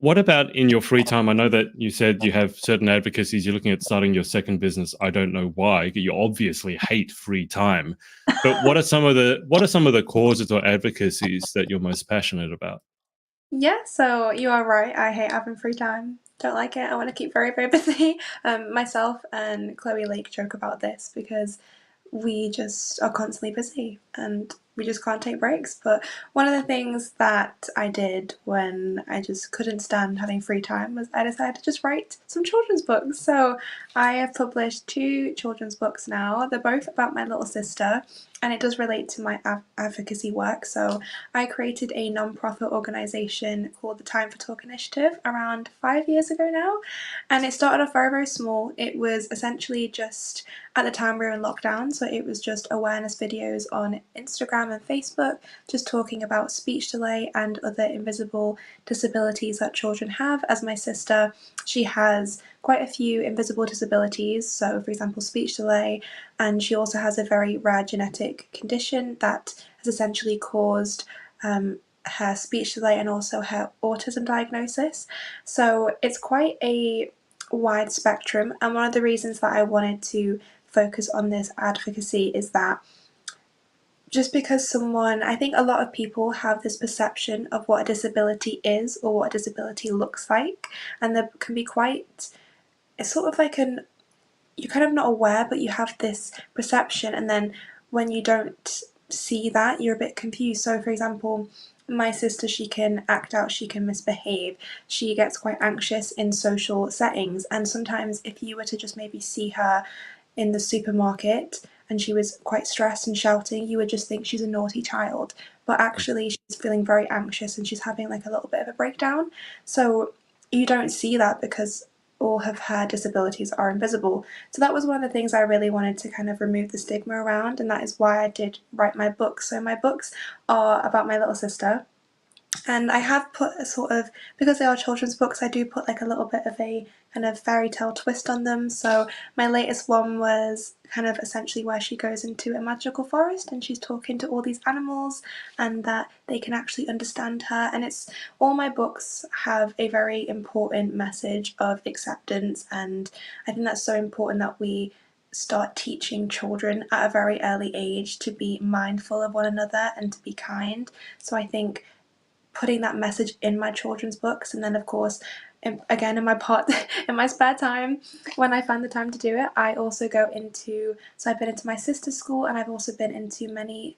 What about in your free time? I know that you said you have certain advocacies. You're looking at starting your second business. I don't know why. You obviously hate free time. But what are some of the causes or advocacies that you're most passionate about? Yeah, so you are right. I hate having free time. Don't like it. I want to keep very, very busy. Myself and Chloe Lake joke about this because we just are constantly busy and we just can't take breaks. But one of the things that I did when I just couldn't stand having free time was I decided to just write some children's books. So I have published two children's books now. They're both about my little sister, and it does relate to my advocacy work. So I created a non-profit organisation called the Time for Talk Initiative around 5 years ago now, and it started off very, very small. It was essentially just, at the time we were in lockdown, so it was just awareness videos on Instagram and Facebook, just talking about speech delay and other invisible disabilities that children have. As my sister, she has quite a few invisible disabilities, so for example speech delay, and she also has a very rare genetic condition that has essentially caused her speech delay and also her autism diagnosis. So it's quite a wide spectrum, and one of the reasons that I wanted to focus on this advocacy is that just because I think a lot of people have this perception of what a disability is or what a disability looks like, and there can be quite, it's sort of like an you're kind of not aware, but you have this perception, and then when you don't see that, you're a bit confused. So, for example, my sister, she can act out, she can misbehave, she gets quite anxious in social settings, and sometimes if you were to just maybe see her in the supermarket and she was quite stressed and shouting, you would just think she's a naughty child. But actually, she's feeling very anxious and she's having like a little bit of a breakdown. So you don't see that because all of her disabilities are invisible. So that was one of the things I really wanted to kind of remove the stigma around, and that is why I did write my books. So my books are about my little sister, and I have put a sort of, because they are children's books, I do put like a little bit of a kind of fairy tale twist on them. So my latest one was kind of essentially where she goes into a magical forest and she's talking to all these animals and that they can actually understand her. And it's, all my books have a very important message of acceptance, and I think that's so important that we start teaching children at a very early age to be mindful of one another and to be kind. So I think putting that message in my children's books, and then of course again in my part in my spare time when I find the time to do it, I also go into, so I've been into my sister's school and I've also been into many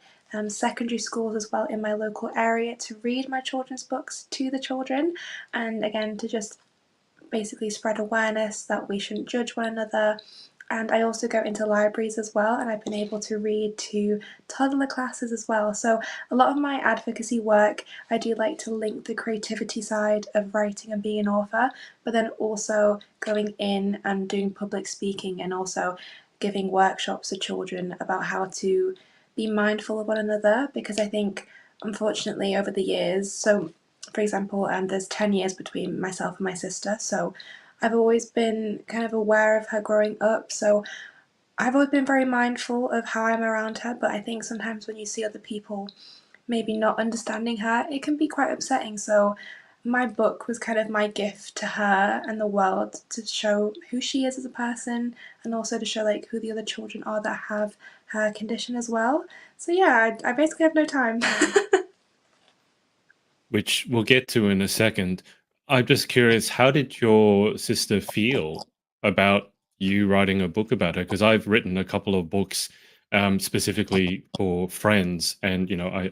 secondary schools as well in my local area to read my children's books to the children, and again to just basically spread awareness that we shouldn't judge one another. And I also go into libraries as well, and I've been able to read to toddler classes as well. So a lot of my advocacy work, I do like to link the creativity side of writing and being an author, but then also going in and doing public speaking and also giving workshops to children about how to be mindful of one another, because I think unfortunately over the years, so for example, there's 10 years between myself and my sister, so I've always been kind of aware of her growing up, so I've always been very mindful of how I'm around her, but I think sometimes when you see other people maybe not understanding her, it can be quite upsetting. So my book was kind of my gift to her and the world to show who she is as a person, and also to show like who the other children are that have her condition as well. So yeah, I basically have no time. Which we'll get to in a second. I'm just curious, how did your sister feel about you writing a book about her? Because I've written a couple of books specifically for friends, and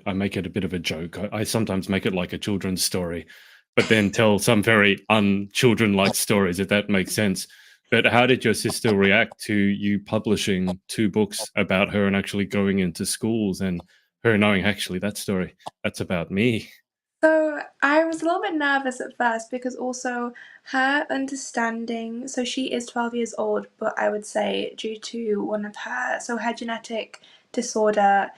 I make it a bit of a joke. I sometimes make it like a children's story, but then tell some very unchildren-like stories, if that makes sense. But how did your sister react to you publishing two books about her and actually going into schools and her knowing, actually, that story, that's about me? So I was a little bit nervous at first because also her understanding, so she is 12 years old, but I would say due to one of her, so her genetic disorder,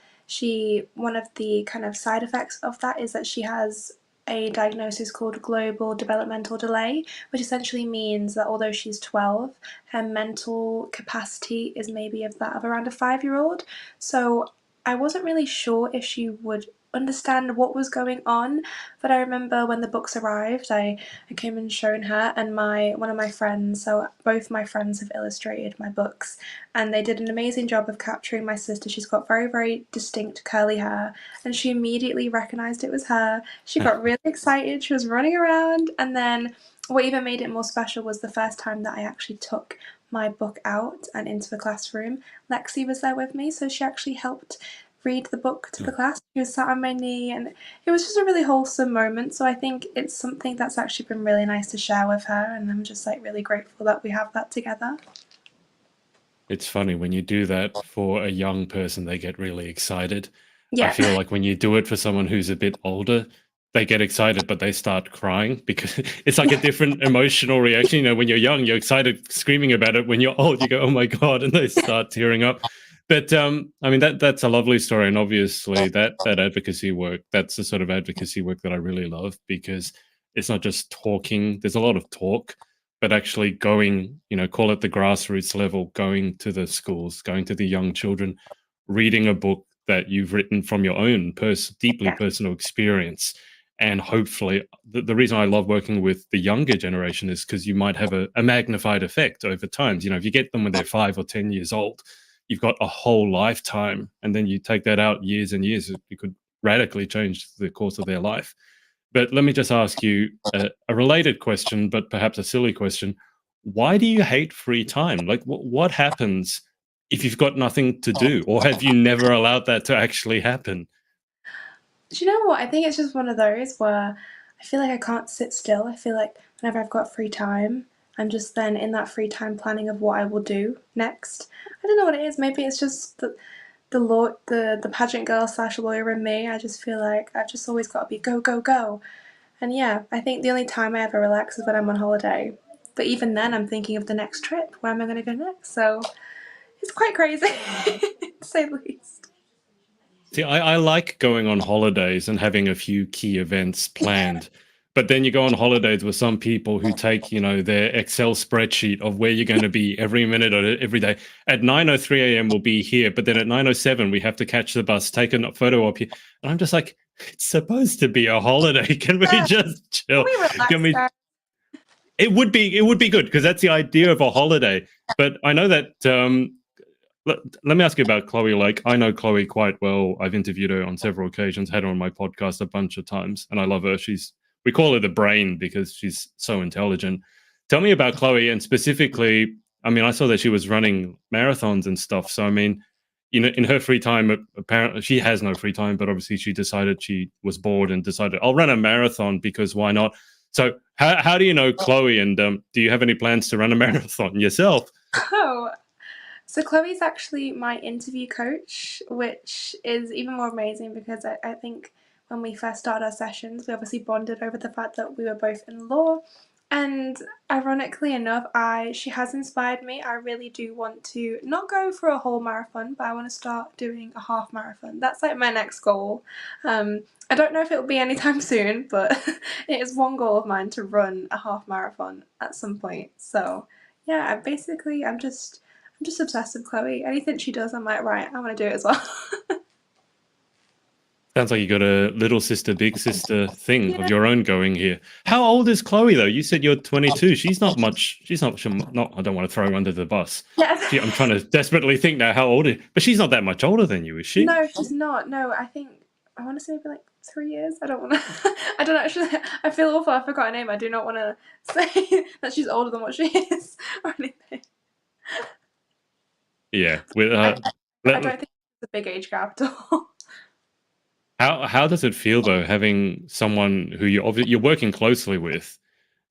one of the kind of side effects of that is that she has a diagnosis called global developmental delay, which essentially means that although she's 12, her mental capacity is maybe of that of around a 5-year-old. So I wasn't really sure if she would understand what was going on, but I remember when the books arrived, I came and shown her, and one of my friends, so both my friends have illustrated my books, and they did an amazing job of capturing my sister. She's got very, very distinct curly hair, and she immediately recognized it was her. She got really excited, she was running around, and then what even made it more special was the first time that I actually took my book out and into the classroom. Lexi was there with me, so she actually helped read the book to the class. She was sat on my knee, and it was just a really wholesome moment. So I think it's something that's actually been really nice to share with her, and I'm just like really grateful that we have that together. It's funny when you do that for a young person, they get really excited. I Yeah. feel like when you do it for someone who's a bit older, they get excited, but they start crying because it's like a different emotional reaction. When you're young, you're excited, screaming about it. When you're old, you go, "Oh my God," and they start tearing up. But I mean, that's a lovely story, and obviously that advocacy work, that's the sort of advocacy work that I really love, because it's not just talking. There's a lot of talk, but actually going, call it the grassroots level, going to the schools, going to the young children, reading a book that you've written from your own deeply Yeah. personal experience. And hopefully, the reason I love working with the younger generation is because you might have a magnified effect over time. If you get them when they're 5 or 10 years old, you've got a whole lifetime. And then you take that out years and years, it could radically change the course of their life. But let me just ask you a related question, but perhaps a silly question. why do you hate free time? Like, what happens if you've got nothing to do, or have you never allowed that to actually happen? Do you know what? I think it's just one of those where I feel like I can't sit still. I feel like whenever I've got free time, I'm just then in that free time planning of what I will do next. I don't know what it is. Maybe it's just the law, the pageant girl slash lawyer in me. I just feel like I've just always got to be go go go. And yeah, I think the only time I ever relax is when I'm on holiday. But even then, I'm thinking of the next trip. Where am I going to go next? So it's quite crazy, to say the least. See, I like going on holidays and having a few key events planned. But then you go on holidays with some people who take, their Excel spreadsheet of where you're going to be every minute of it, every day. At 9:03 a.m. we'll be here, but then at 9:07 we have to catch the bus, take a photo of you. And I'm just like, it's supposed to be a holiday. Can we just Can chill? we relax, Can we guys? it would be good because that's the idea of a holiday. But I know that let me ask you about Chloe. Like, I know Chloe quite well. I've interviewed her on several occasions, had her on my podcast a bunch of times, and I love her. We call her the brain because she's so intelligent. Tell me about Chloe, and specifically, I mean, I saw that she was running marathons and stuff. So, I mean, in her free time, apparently she has no free time, but obviously she decided she was bored and decided, I'll run a marathon because why not? So, how do you know Chloe, and do you have any plans to run a marathon yourself? Oh, so Chloe's actually my interview coach, which is even more amazing because I think when we first started our sessions, we obviously bonded over the fact that we were both in law. And ironically enough, she has inspired me. I really do want to not go for a whole marathon, but I want to start doing a half marathon. That's like my next goal. I don't know if it will be anytime soon, but it is one goal of mine to run a half marathon at some point. So yeah, I'm just obsessed with Chloe. Anything she does, I'm like, right, I want to do it as well. Sounds like you got a little sister, big sister thing of Yeah. your own going here. How old is Chloe though? You said you're 22. She's not much. Not. I don't want to throw her under the bus. Yeah. I'm trying to desperately think now how old is, but she's not that much older than you, is she? No, she's not. No, I think I want to say maybe like 3 years. I don't want to. I don't actually. I feel awful. I forgot her name. I do not want to say that she's older than what she is or anything. Yeah. With I, I let, don't think it's a big age gap at all. how does it feel though having someone who you're working closely with,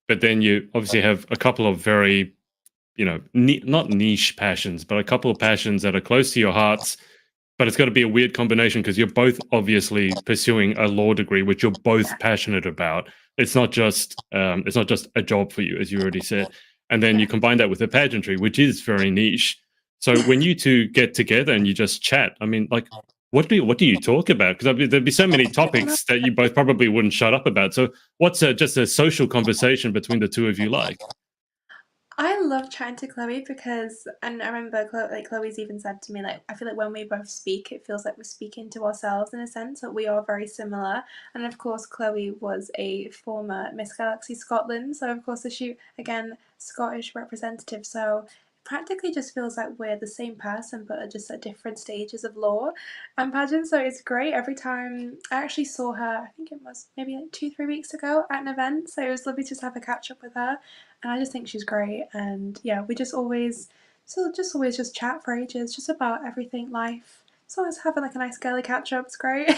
but then you obviously have a couple of very not niche passions, but a couple of passions that are close to your hearts. But it's got to be a weird combination because you're both obviously pursuing a law degree, which you're both passionate about. It's not just a job for you, as you already said. And then you combine that with the pageantry, which is very niche. So when you two get together and you just chat, I mean, like, what do you talk about? Because there'd be so many topics that you both probably wouldn't shut up about. So what's just a social conversation between the two of you like? I love chatting to Chloe because, and I remember Chloe's even said to me, like, I feel like when we both speak, it feels like we're speaking to ourselves in a sense, that we are very similar. And of course, Chloe was a former Miss Galaxy Scotland, so of course, she, again, Scottish representative, so it practically just feels like we're the same person, but are just at different stages of law and pageants. So it's great. Every time I actually saw her, I think it was maybe like 2, 3 weeks ago at an event, so it was lovely to just have a catch up with her, and I just think she's great. And yeah, we just always just chat for ages, just about everything life. So always having like a nice girly catch up. It's great.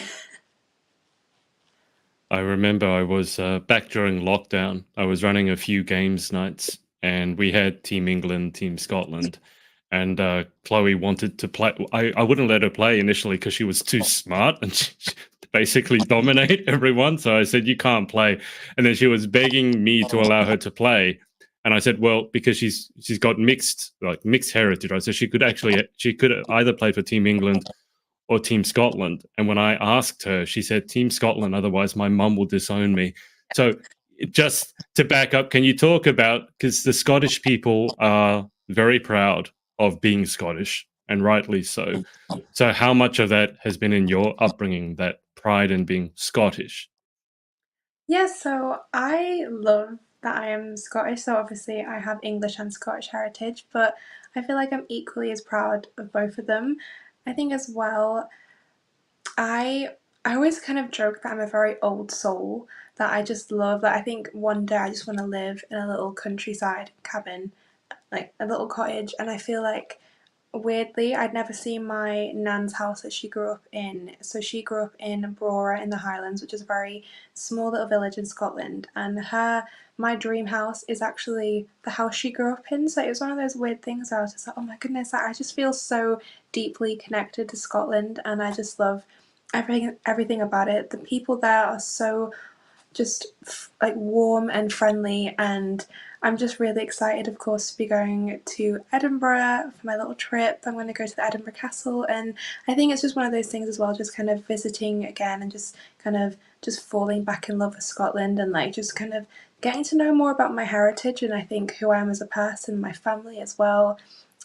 I remember I was back during lockdown. I was running a few games nights, and we had Team England, Team Scotland, and Chloe wanted to play. I wouldn't let her play initially because she was too smart and she basically dominate everyone. So I said, "You can't play," and then she was begging me to allow her to play. And I said, "Well, because she's got mixed heritage, right? So she could either play for Team England or Team Scotland." And when I asked her, she said Team Scotland, otherwise my mum will disown me. So just to back up, can you talk about, because the Scottish people are very proud of being Scottish, and rightly so. So how much of that has been in your upbringing, that pride in being Scottish? Yeah, so I love that I am Scottish. So obviously I have English and Scottish heritage, but I feel like I'm equally as proud of both of them. I think as well, I I always kind of joke that I'm a very old soul, that I just love that. I think one day I just want to live in a little countryside cabin like a little cottage, and I feel like weirdly I'd never seen my nan's house that she grew up in. So she grew up in Brora in the Highlands, which is a very small little village in Scotland, and her my dream house is actually the house she grew up in. So it was one of those weird things where I was just like, oh my goodness, I just feel so deeply connected to Scotland, and I just love everything about it. The people there are so just like warm and friendly, and I'm just really excited, of course, to be going to Edinburgh for my little trip. I'm going to go to the Edinburgh Castle, and I think it's just one of those things as well, just kind of visiting again and just kind of just falling back in love with Scotland, and like just kind of getting to know more about my heritage, and I think who I am as a person, my family as well.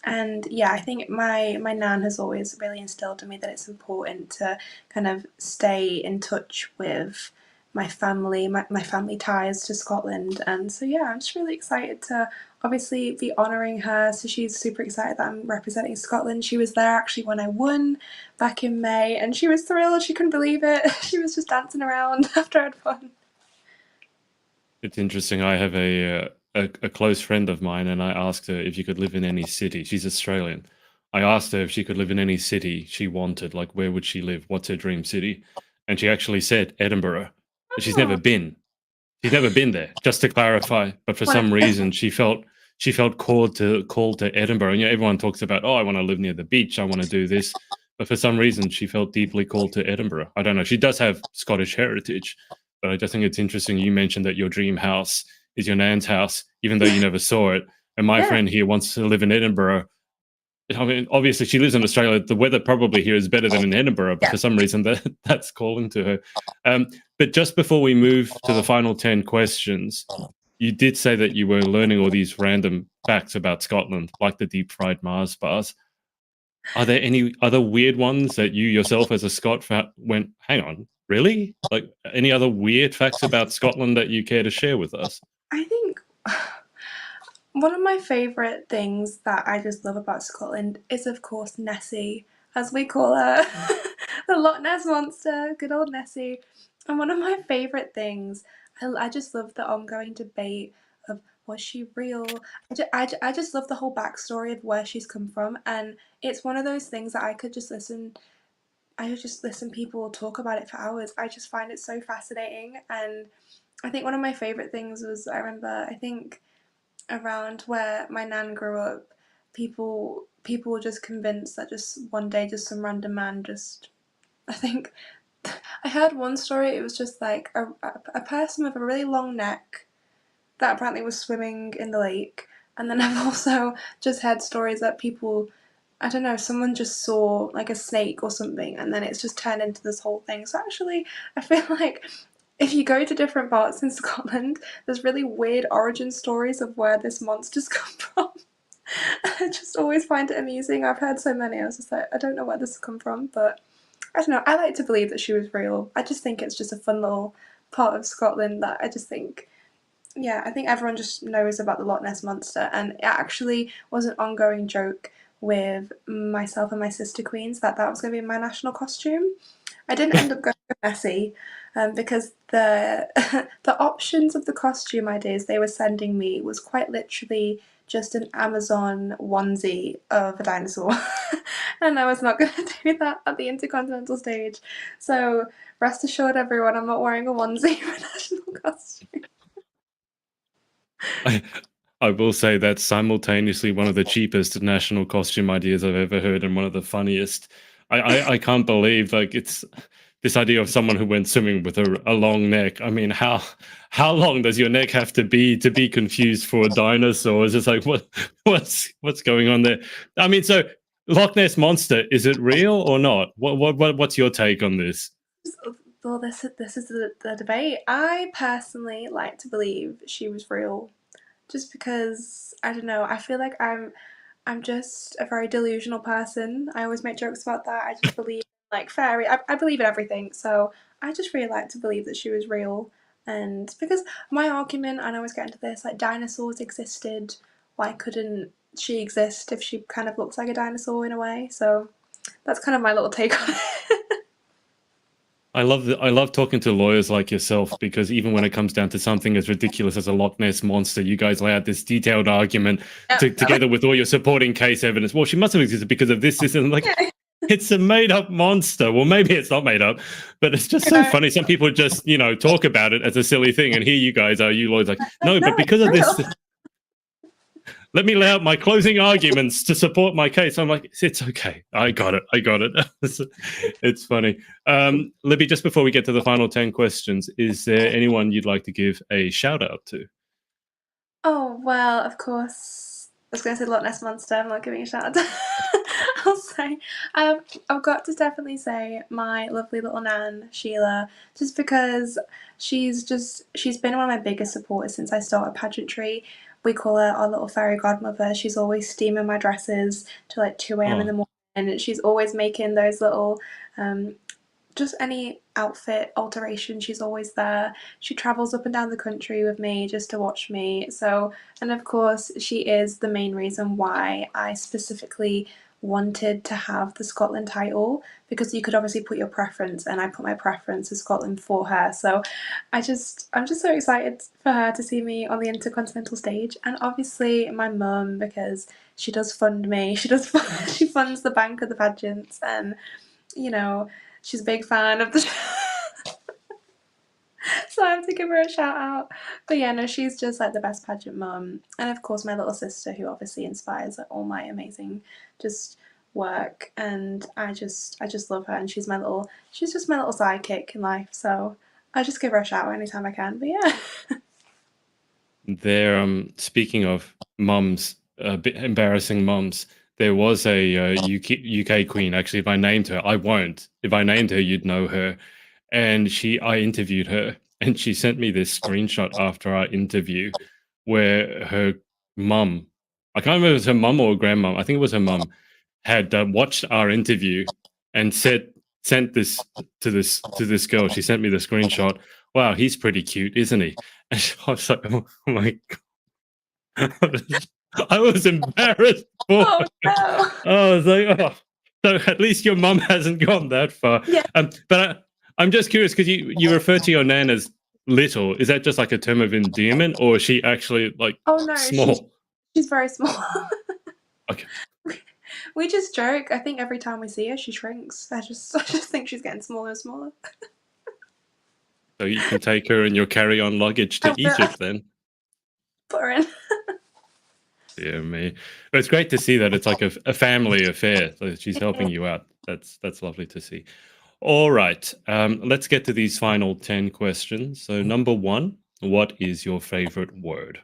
And yeah, I think my nan has always really instilled in me that it's important to kind of stay in touch with my family, my family ties to Scotland. And so yeah, I'm just really excited to obviously be honouring her. So she's super excited that I'm representing Scotland. She was there actually when I won back in May, and she was thrilled. She couldn't believe it. She was just dancing around after I'd won. It's interesting. I have a close friend of mine, and I asked her if you could live in any city. She's Australian. I asked her if she could live in any city she wanted, like where would she live? What's her dream city? And she actually said Edinburgh. But she's never Oh, been. She's never been there, just to clarify. But for like some reason, she felt called to Edinburgh. And everyone talks about, oh, I want to live near the beach. I want to do this. But for some reason, she felt deeply called to Edinburgh. I don't know. She does have Scottish heritage, but I just think it's interesting. You mentioned that your dream house is your nan's house, even though you never saw it. And my yeah, friend here wants to live in Edinburgh. I mean, obviously, she lives in Australia. The weather probably here is better than in Edinburgh, but yeah. for some reason, that's calling to her. But just before we move to the final 10 questions, you did say that you were learning all these random facts about Scotland, like the deep fried Mars bars. Are there any other weird ones that you yourself, as a Scot, went, hang on, really? Like any other weird facts about Scotland that you care to share with us? I think one of my favourite things that I just love about Scotland is, of course, Nessie, as we call her, the Loch Ness Monster, good old Nessie. And one of my favourite things, I just love the ongoing debate of was she real? I just love the whole backstory of where she's come from, and it's one of those things that I could just listen people talk about it for hours. I just find it so fascinating, and I think one of my favourite things was I remember I think around where my nan grew up, people were just convinced that just one day just some random man just I think I heard one story. It was just like a person with a really long neck that apparently was swimming in the lake. And then I've also just heard stories that people, I don't know, someone just saw like a snake or something, and then it's just turned into this whole thing. So actually, I feel like if you go to different parts in Scotland, there's really weird origin stories of where this monster's come from. I just always find it amusing. I've heard so many. I was just like, I don't know where this has come from, but I don't know. I like to believe that she was real. I just think it's just a fun little part of Scotland that I just think, yeah, I think everyone just knows about the Loch Ness Monster, and it actually was an ongoing joke with myself and my sister queens that that was going to be my national costume. I didn't end up going with Nessie because the the options of the costume ideas they were sending me was quite literally just an Amazon onesie of a dinosaur, and I was not going to do that at the Intercontinental stage. So rest assured, everyone, I'm not wearing a onesie for a national costume. I, I will say that's simultaneously one of the cheapest national costume ideas I've ever heard, and one of the funniest. I can't believe, like, it's this idea of someone who went swimming with a long neck. I mean, how long does your neck have to be confused for a dinosaur? It's just like what's going on there? I mean, so Loch Ness monster, is it real or not? What's your take on this? Well, this is the debate. I personally like to believe she was real, just because I don't know. I feel like I'm just a very delusional person. I always make jokes about that. I just believe like fairy. I believe in everything. So I just really like to believe that she was real. And because my argument, and I always get into this, like dinosaurs existed, why couldn't she exist if she kind of looks like a dinosaur in a way? So that's kind of my little take on it. I love talking to lawyers like yourself because even when it comes down to something as ridiculous as a Loch Ness monster, you guys lay out this detailed argument Yep. together with all your supporting case evidence. Well, she must have existed because of this, and like Yeah. it's a made up monster. Well, maybe it's not made up, but it's just so No, funny. Some people just talk about it as a silly thing, and here you guys are, you lawyers, like no, no, but because of it's this, real. let me lay out my closing arguments to support my case. I'm like, it's okay. I got it. I got it. It's funny. Libby, just before we get to the final 10 questions, is there anyone you'd like to give a shout out to? Oh, well, of course. I was going to say Loch Ness Monster. I'm not giving a shout out. I'll say, I've got to definitely say my lovely little nan, Sheila, just because she's been one of my biggest supporters since I started pageantry. We call her our little fairy godmother. She's always steaming my dresses till like 2 a.m. in Oh, the morning. And she's always making those little um, just any outfit alteration, she's always there. She travels up and down the country with me just to watch me. So, and of course, she is the main reason why I specifically wanted to have the Scotland title, because you could obviously put your preference, and I put my preference to Scotland for her. So I'm just so excited for her to see me on the Intercontinental stage, and obviously my mum, because she does fund me. She funds the bank of the pageants, and you know, she's a big fan of the show. So I have to give her a shout out. But yeah, no, she's just like the best pageant mum. And of course my little sister, who obviously inspires like all my amazing just work, and I just love her, and she's just my little sidekick in life. So I just give her a shout out anytime I can. But yeah. there. Speaking of mums, a bit embarrassing mums. There was a UK queen. Actually, if I named her, I won't. If I named her, you'd know her. And I interviewed her, and she sent me this screenshot after our interview, where her mum, I can't remember if it was her mum or grandmum. I think it was her mum, had watched our interview and sent this to this girl. She sent me the screenshot. Wow, he's pretty cute, isn't he? And I was like, oh my god, I was embarrassed for Oh her. no. I was like, oh, so at least your mum hasn't gone that far. Yeah. But I'm just curious because you refer to your nan as little. Is that just like a term of endearment, or is she actually like Oh no, small? she's very small. Okay, We just joke. I think every time we see her, she shrinks. I just think she's getting smaller and smaller. so you can take her in your carry-on luggage I to will. I Egypt then. put her in. Yeah, me. But it's great to see that it's like a family affair. So she's helping you out. That's lovely to see. All right, let's get to these final 10 questions. So number one, what is your favorite word?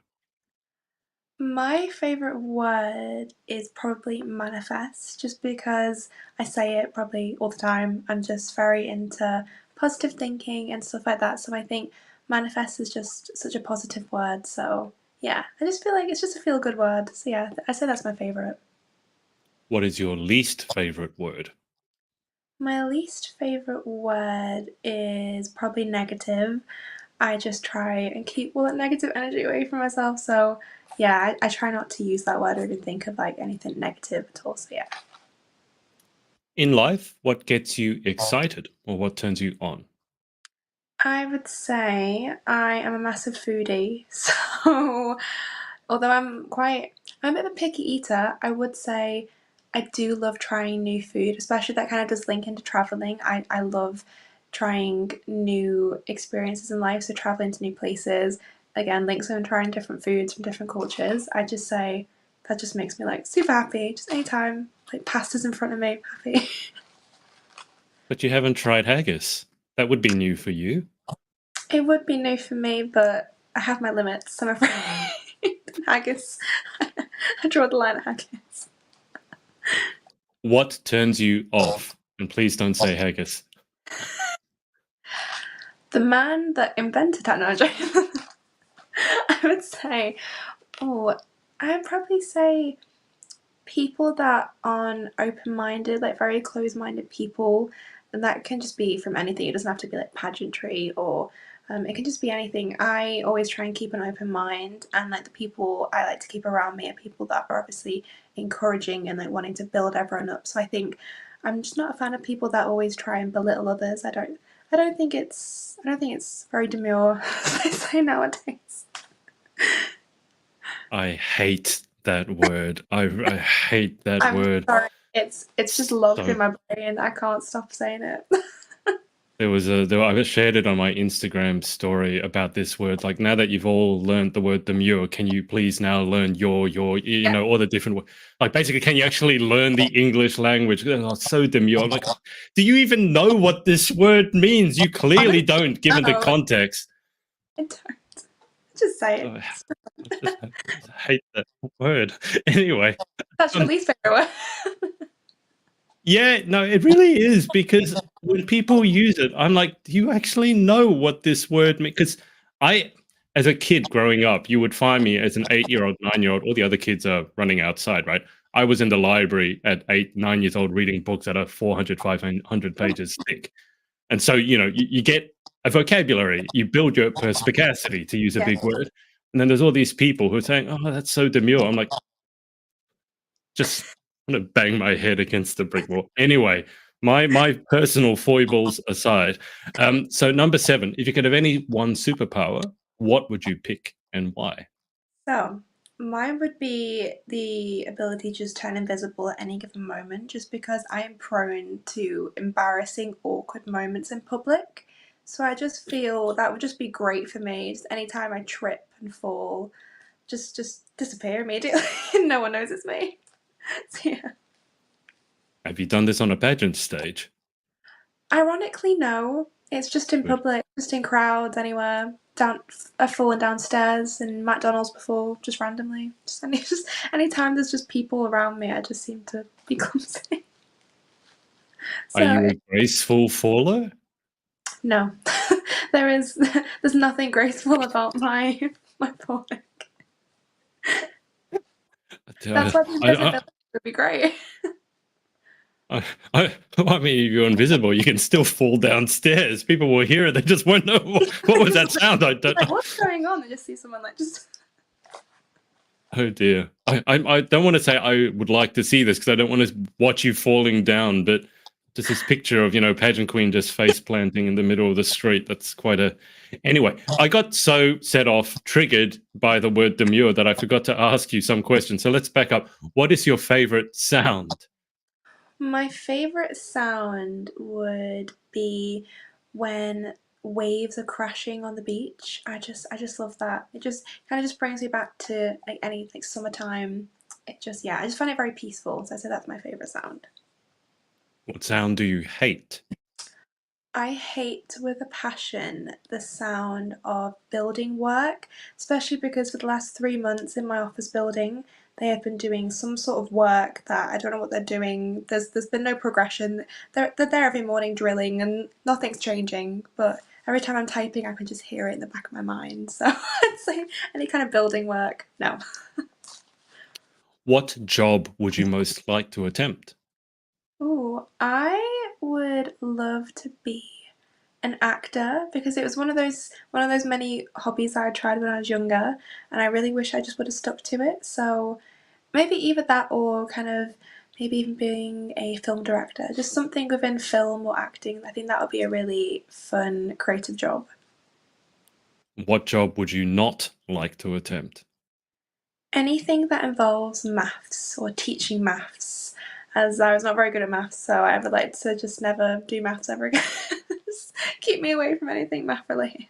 My favorite word is probably manifest, just because I say it probably all the time. I'm just very into positive thinking and stuff like that. So I think manifest is just such a positive word. So yeah, I just feel like it's just a feel good word. So yeah, I say that's my favorite. What is your least favorite word? My least favorite word is probably negative. I just try and keep all that negative energy away from myself. So yeah, I try not to use that word or even think of like anything negative at all. So yeah. In life, what gets you excited or what turns you on? I would say I am a massive foodie. So although I'm a bit of a picky eater, I would say I do love trying new food, especially that kind of does link into traveling. I love trying new experiences in life, so traveling to new places, again, links in trying different foods from different cultures. I just say that just makes me like super happy. Just anytime like pasta's in front of me, I'm happy. But you haven't tried haggis. That would be new for you. It would be new for me, but I have my limits, I'm afraid. Haggis. I draw the line at haggis. What turns you off? And please don't say haggis. The man that invented technology. I would say, oh, I'd probably say people that aren't open minded, like very close minded people. And that can just be from anything. It doesn't have to be like pageantry, or it can just be anything. I always try and keep an open mind, and like the people I like to keep around me are people that are obviously encouraging and like wanting to build everyone up. So I think I'm just not a fan of people that always try and belittle others. I don't think it's very demure, as they say nowadays. I hate that word. I hate that I'm word. sorry. It's just logged So in my brain. I can't stop saying it. I shared it on my Instagram story about this word. Like, now that you've all learned the word demure, can you please now learn Yeah, all the different like, basically, can you actually learn the English language? Oh, so demure. I'm like, do you even know what this word means? You clearly honestly, don't, given the no, context. I don't. Just say Oh, it. I just hate that word. Anyway, That's your um, least favorite word. yeah, no, it really is, because when people use it, I'm like, do you actually know what this word means? Because as a kid growing up, you would find me as an 8-year-old, 9-year-old, all the other kids are running outside, right? I was in the library at 8, 9 years old reading books that are 400, 500 pages thick. And so, you get a vocabulary, you build your perspicacity, to use a Yeah. big word. And then there's all these people who are saying, oh, that's so demure. I'm like, just I'm gonna bang my head against the brick wall. Anyway, my personal foibles aside, so number 7, if you could have any one superpower, what would you pick and why? So, mine would be the ability to just turn invisible at any given moment, just because I am prone to embarrassing, awkward moments in public. So I just feel that would just be great for me. Just anytime I trip and fall, just disappear immediately. No one knows it's me. So yeah. Have you done this on a pageant stage? Ironically, no. It's just in Good. public, just in crowds, anywhere. Down, I've fallen downstairs in McDonald's before, just randomly. Just anytime there's just people around me, I just seem to be clumsy. Are So you a graceful faller? no, there's nothing graceful about my falling. Uh, That's why the I, I, invisibility would be great. I mean, if you're invisible, you can still fall downstairs. People will hear it; they just won't know what was that sound. I don't Like, know. what's going on? They just see someone like just. Oh dear. I don't want to say I would like to see this, because I don't want to watch you falling down, but just this picture of, pageant queen just face planting in the middle of the street. That's quite a. Anyway, I got so set off, triggered by the word demure, that I forgot to ask you some questions. So let's back up. What is your favorite sound? My favorite sound would be when waves are crashing on the beach. I just love that. It just kind of just brings me back to like any like summertime. It just yeah, I just find it very peaceful. So I say that's my favorite sound. What sound do you hate? I hate with a passion the sound of building work, especially because for the last 3 months in my office building, they have been doing some sort of work that I don't know what they're doing. There's been no progression. They're there every morning drilling and nothing's changing. But every time I'm typing, I can just hear it in the back of my mind. So I'd say any kind of building work, no. What job would you most like to attempt? Ooh, I would love to be an actor because it was one of those many hobbies I tried when I was younger, and I really wish I just would have stuck to it. So maybe either that or kind of maybe even being a film director, just something within film or acting. I think that would be a really fun creative job. What job would you not like to attempt? Anything that involves maths or teaching maths, as I was not very good at maths, so I would like to just never do maths ever again. Just keep me away from anything math related.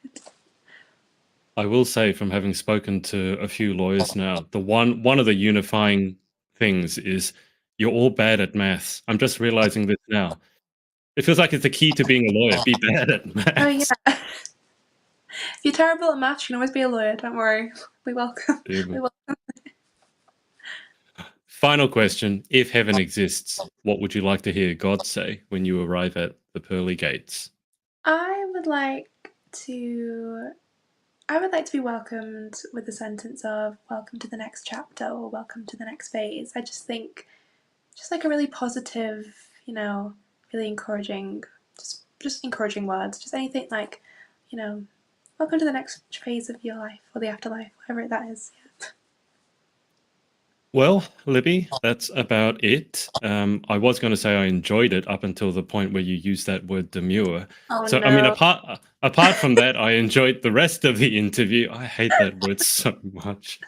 I will say, from having spoken to a few lawyers now, the one of the unifying things is you're all bad at maths. I'm just realizing this now. It feels like it's the key to being a lawyer. Be bad at Oh yeah. maths. If you're terrible at maths, you can always be a lawyer. Don't worry. We welcome. We welcome. Final question. If heaven exists, what would you like to hear God say when you arrive at the pearly gates? I would like to. I would like to be welcomed with the sentence of "Welcome to the next chapter" or "Welcome to the next phase." I just think, just like a really positive, really encouraging, just encouraging words. Just anything like, you know, "Welcome to the next phase of your life" or the afterlife, whatever that is. Well, Libby, that's about it. I was going to say I enjoyed it up until the point where you used that word demure. Oh So, I mean, no. apart from that, I enjoyed the rest of the interview. I hate that word so much.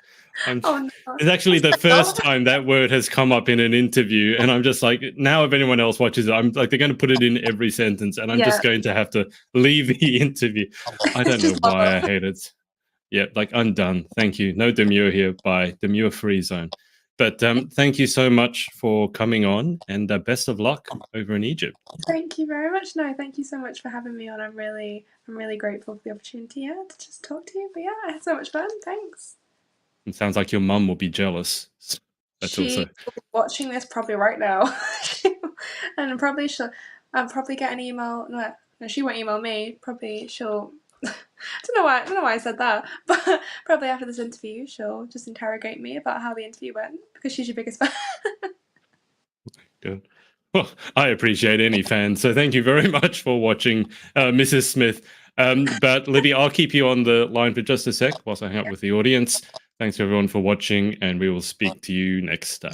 I'm, Oh no. it's actually What's the going first on? time that word has come up in an interview, and I'm just like, now if anyone else watches it, I'm like, they're going to put it in every sentence, and I'm just Yeah. going to have to leave the interview. I don't It's know just log why I off. hate it. Yeah, like undone. Thank you. No demure here by demure free zone. But thank you so much for coming on, and best of luck over in Egypt. Thank you very much. No, thank you so much for having me on. I'm really grateful for the opportunity, yeah, to just talk to you. But yeah, I had so much fun. Thanks. It sounds like your mum will be jealous. That's She also will be watching this probably right now. And probably I'll probably get an email. No, she won't email me. Probably she'll. I don't know why I said that, but probably after this interview, she'll just interrogate me about how the interview went because she's your biggest fan. good. Well, I appreciate any fan. So thank you very much for watching, Mrs. Smith. But Libby, I'll keep you on the line for just a sec whilst I hang out with the audience. Thanks everyone for watching, and we will speak to you next time.